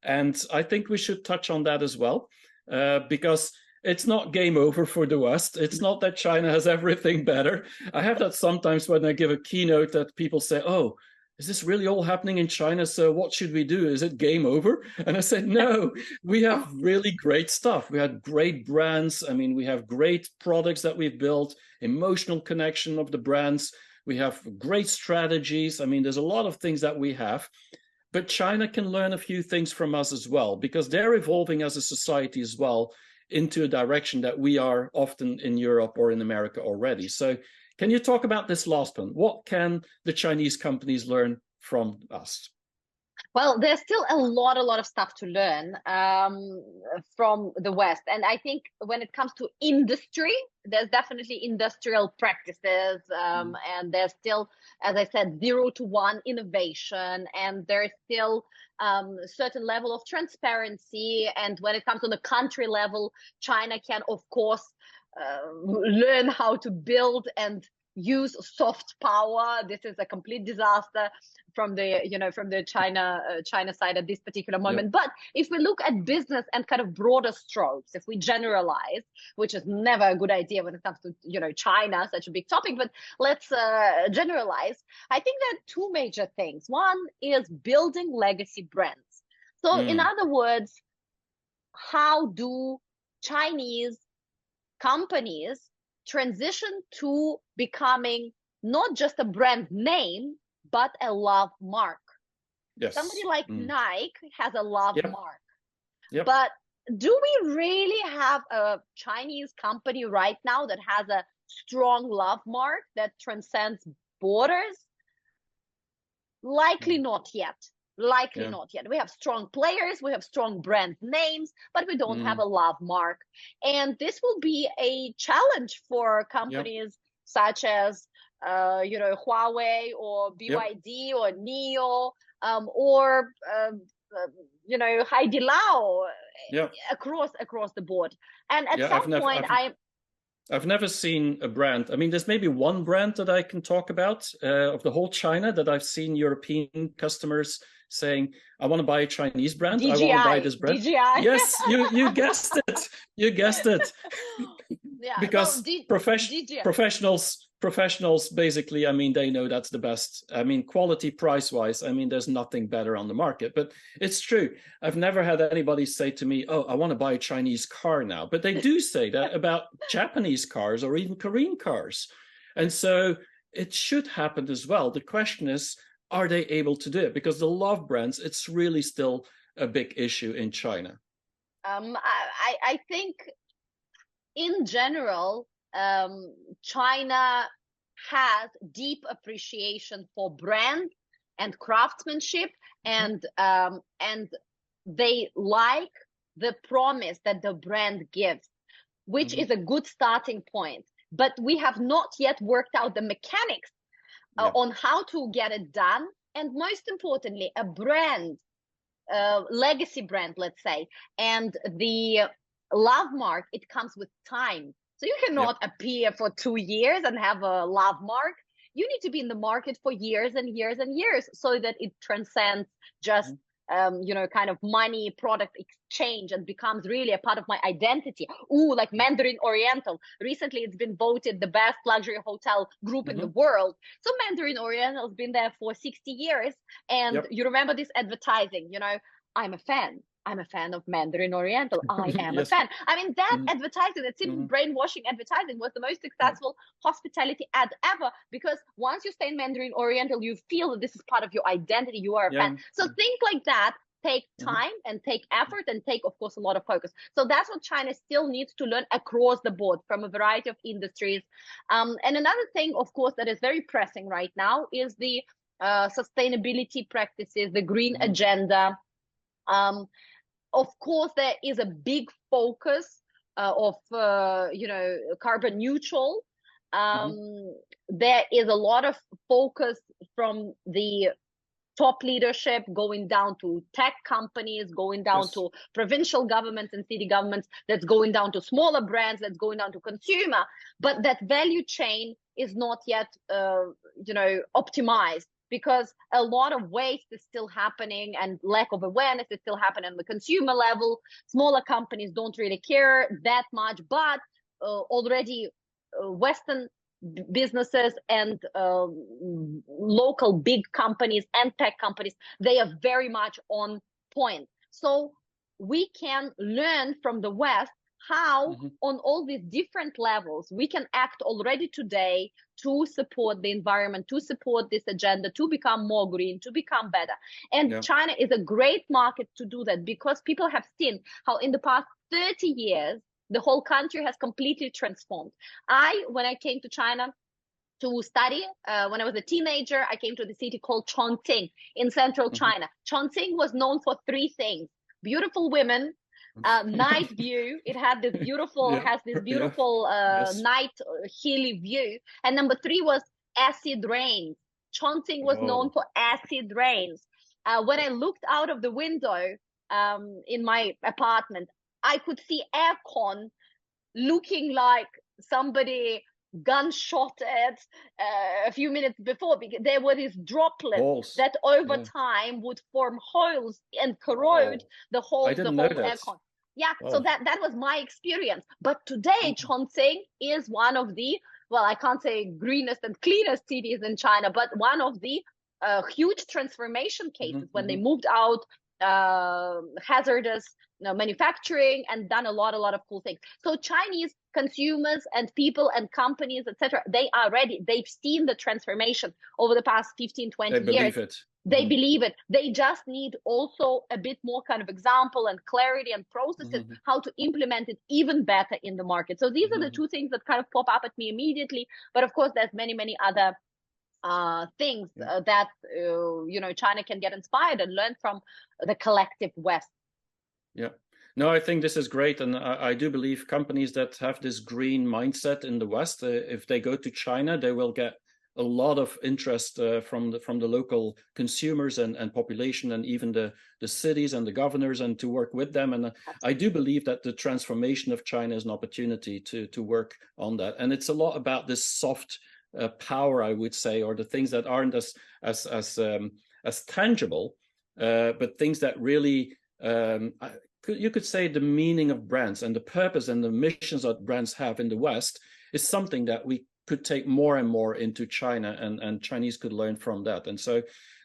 And I think we should touch on that as well, because it's not game over for the West. It's not that China has everything better. I have that sometimes when I give a keynote that people say, oh, is this really all happening in China? So what should we do? Is it game over? And I said, no, we have really great stuff. We have great brands. I mean, we have great products that we've built, emotional connection of the brands. We have great strategies. I mean, there's a lot of things that we have. But China can learn a few things from us as well, because they're evolving as a society as well into a direction that we are often in Europe or in America already. So can you talk about this last one? What can the Chinese companies learn from us? Well, there's still a lot of stuff to learn from the West. And I think when it comes to industry, there's definitely industrial practices. And there's still, as I said, 0 to 1 innovation. And there's still a certain level of transparency. And when it comes to the country level, China can, of course, learn how to build and use soft power. This is a complete disaster from the China side at this particular moment. Yep. But if we look at business and kind of broader strokes, if we generalize, which is never a good idea when it comes to China, such a big topic, but let's generalize. I think there are 2 major things. One is building legacy brands. So in other words, how do Chinese companies transition to becoming not just a brand name, but a love mark? Yes. Somebody like Nike has a love mark. Yep. But do we really have a Chinese company right now that has a strong love mark that transcends borders? Likely not yet. Likely not yet. We have strong players, we have strong brand names, but we don't have a love mark. And this will be a challenge for companies such as Huawei or BYD or NIO or Haidilao across the board. And at some point, I've never seen a brand. I mean, there's maybe one brand that I can talk about of the whole China that I've seen European customers saying, I want to buy a Chinese brand. DJI, I want to buy this brand. DJI. Yes, you guessed it. You guessed it. Because professionals basically, I mean, they know that's the best. I mean, quality price wise, I mean, there's nothing better on the market. But it's true. I've never had anybody say to me, oh, I want to buy a Chinese car now. But they do say that about Japanese cars or even Korean cars. And so it should happen as well. The question is, are they able to do it? Because the love brands, it's really still a big issue in China. I think in general, China has deep appreciation for brand and craftsmanship, and they like the promise that the brand gives, which is a good starting point. But we have not yet worked out the mechanics on how to get it done. And most importantly, a brand, legacy brand, let's say, and the love mark, it comes with time. So you cannot appear for 2 years and have a love mark. You need to be in the market for years and years and years so that it transcends just kind of money, product exchange, and becomes really a part of my identity. Ooh, like Mandarin Oriental. Recently, it's been voted the best luxury hotel group in the world. So Mandarin Oriental has been there for 60 years. And you remember this advertising, I'm a fan. I'm a fan of Mandarin Oriental. I am a fan. I mean, that advertising, that simple brainwashing advertising was the most successful hospitality ad ever, because once you stay in Mandarin Oriental, you feel that this is part of your identity. You are a fan. So things like that take time and take effort and take, of course, a lot of focus. So that's what China still needs to learn across the board from a variety of industries. And another thing, of course, that is very pressing right now is the sustainability practices, the green agenda. Of course, there is a big focus of carbon neutral. There is a lot of focus from the top leadership going down to tech companies, going down to provincial governments and city governments, that's going down to smaller brands, that's going down to consumer. But that value chain is not yet optimized, because a lot of waste is still happening and lack of awareness is still happening on the consumer level. Smaller companies don't really care that much, but already Western businesses and local big companies and tech companies, they are very much on point. So we can learn from the West how on all these different levels we can act already today to support the environment, to support this agenda, to become more green, to become better. And China is a great market to do that, because people have seen how in the past 30 years, the whole country has completely transformed. When I came to China to study, when I was a teenager, I came to the city called Chongqing in central China. Chongqing was known for 3 things: beautiful women, night view. It had this beautiful, night hilly view. And number 3 was acid rains. Chongqing was known for acid rains. When I looked out of the window in my apartment, I could see aircon looking like somebody gunshot it a few minutes before, because there were these droplets that over time would form holes and corrode the whole aircon. So that was my experience. But today, Chongqing is one of the, well, I can't say greenest and cleanest cities in China, but one of the huge transformation cases when they moved out hazardous manufacturing and done a lot of cool things. So Chinese consumers and people and companies, etc., they are ready. They've seen the transformation over the past 15, 20 years. They believe it. They believe it. They just need also a bit more kind of example and clarity and processes how to implement it even better in the market. So these are the 2 things that kind of pop up at me immediately. But of course, there's many other things that China can get inspired and learn from the collective West. No, I think this is great, and I do believe companies that have this green mindset in the West, if they go to China, they will get a lot of interest from the local consumers and population, and even the cities and the governors, and to work with them. And I do believe that the transformation of China is an opportunity to work on that, and it's a lot about this soft power, I would say, or the things that aren't as tangible, but things that really you could say the meaning of brands and the purpose and the missions that brands have in the West is something that we could take more and more into China, and Chinese could learn from that. And so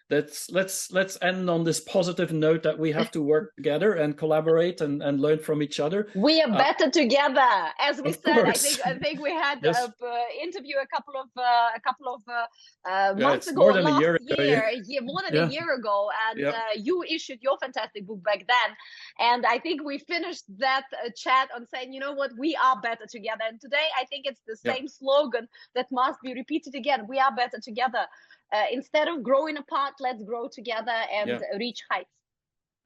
let's end on this positive note that we have to work together and collaborate and learn from each other. We are better together, as we said. Course. I think we had Yes. an interview a couple of months ago, more than last a year ago, year, more than a year ago, and you issued your fantastic book back then. And I think we finished that chat on saying, you know what, we are better together. And today, I think it's the same slogan that must be repeated again. We are better together. Instead of growing apart, let's grow together and reach heights.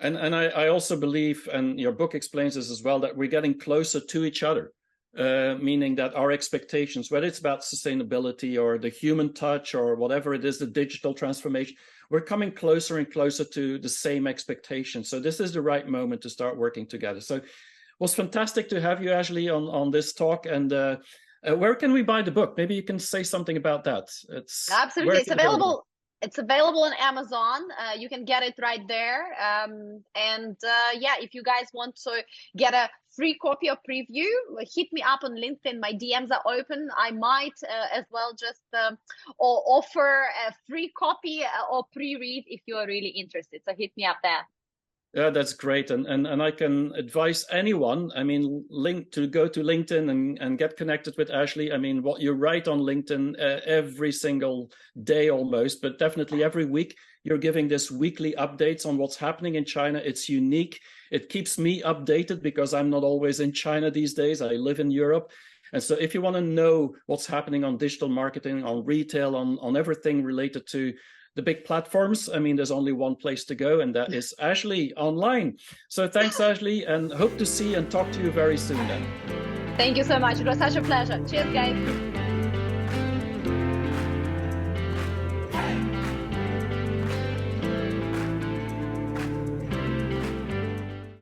And I also believe, and your book explains this as well, that we're getting closer to each other, meaning that our expectations, whether it's about sustainability or the human touch or whatever it is, the digital transformation, we're coming closer and closer to the same expectations. So this is the right moment to start working together. So it was fantastic to have you, Ashley, on this talk. And where can we buy the book? Maybe you can say something about that. Absolutely. It's available. It's available on Amazon. You can get it right there. If you guys want to get a free copy or preview, hit me up on LinkedIn. My DMs are open. I might as well just or offer a free copy or pre-read if you are really interested. So hit me up there. Yeah, that's great. And I can advise anyone, I mean, go to LinkedIn and get connected with Ashley. I mean, what you write on LinkedIn every single day almost, but definitely every week, you're giving this weekly updates on what's happening in China. It's unique. It keeps me updated because I'm not always in China these days. I live in Europe. And so if you want to know what's happening on digital marketing, on retail, on everything related to the big platforms, I mean, there's only one place to go, and that is Ashley online. So thanks, Ashley, and hope to see and talk to you very soon then. Thank you so much. It was such a pleasure. Cheers, guys.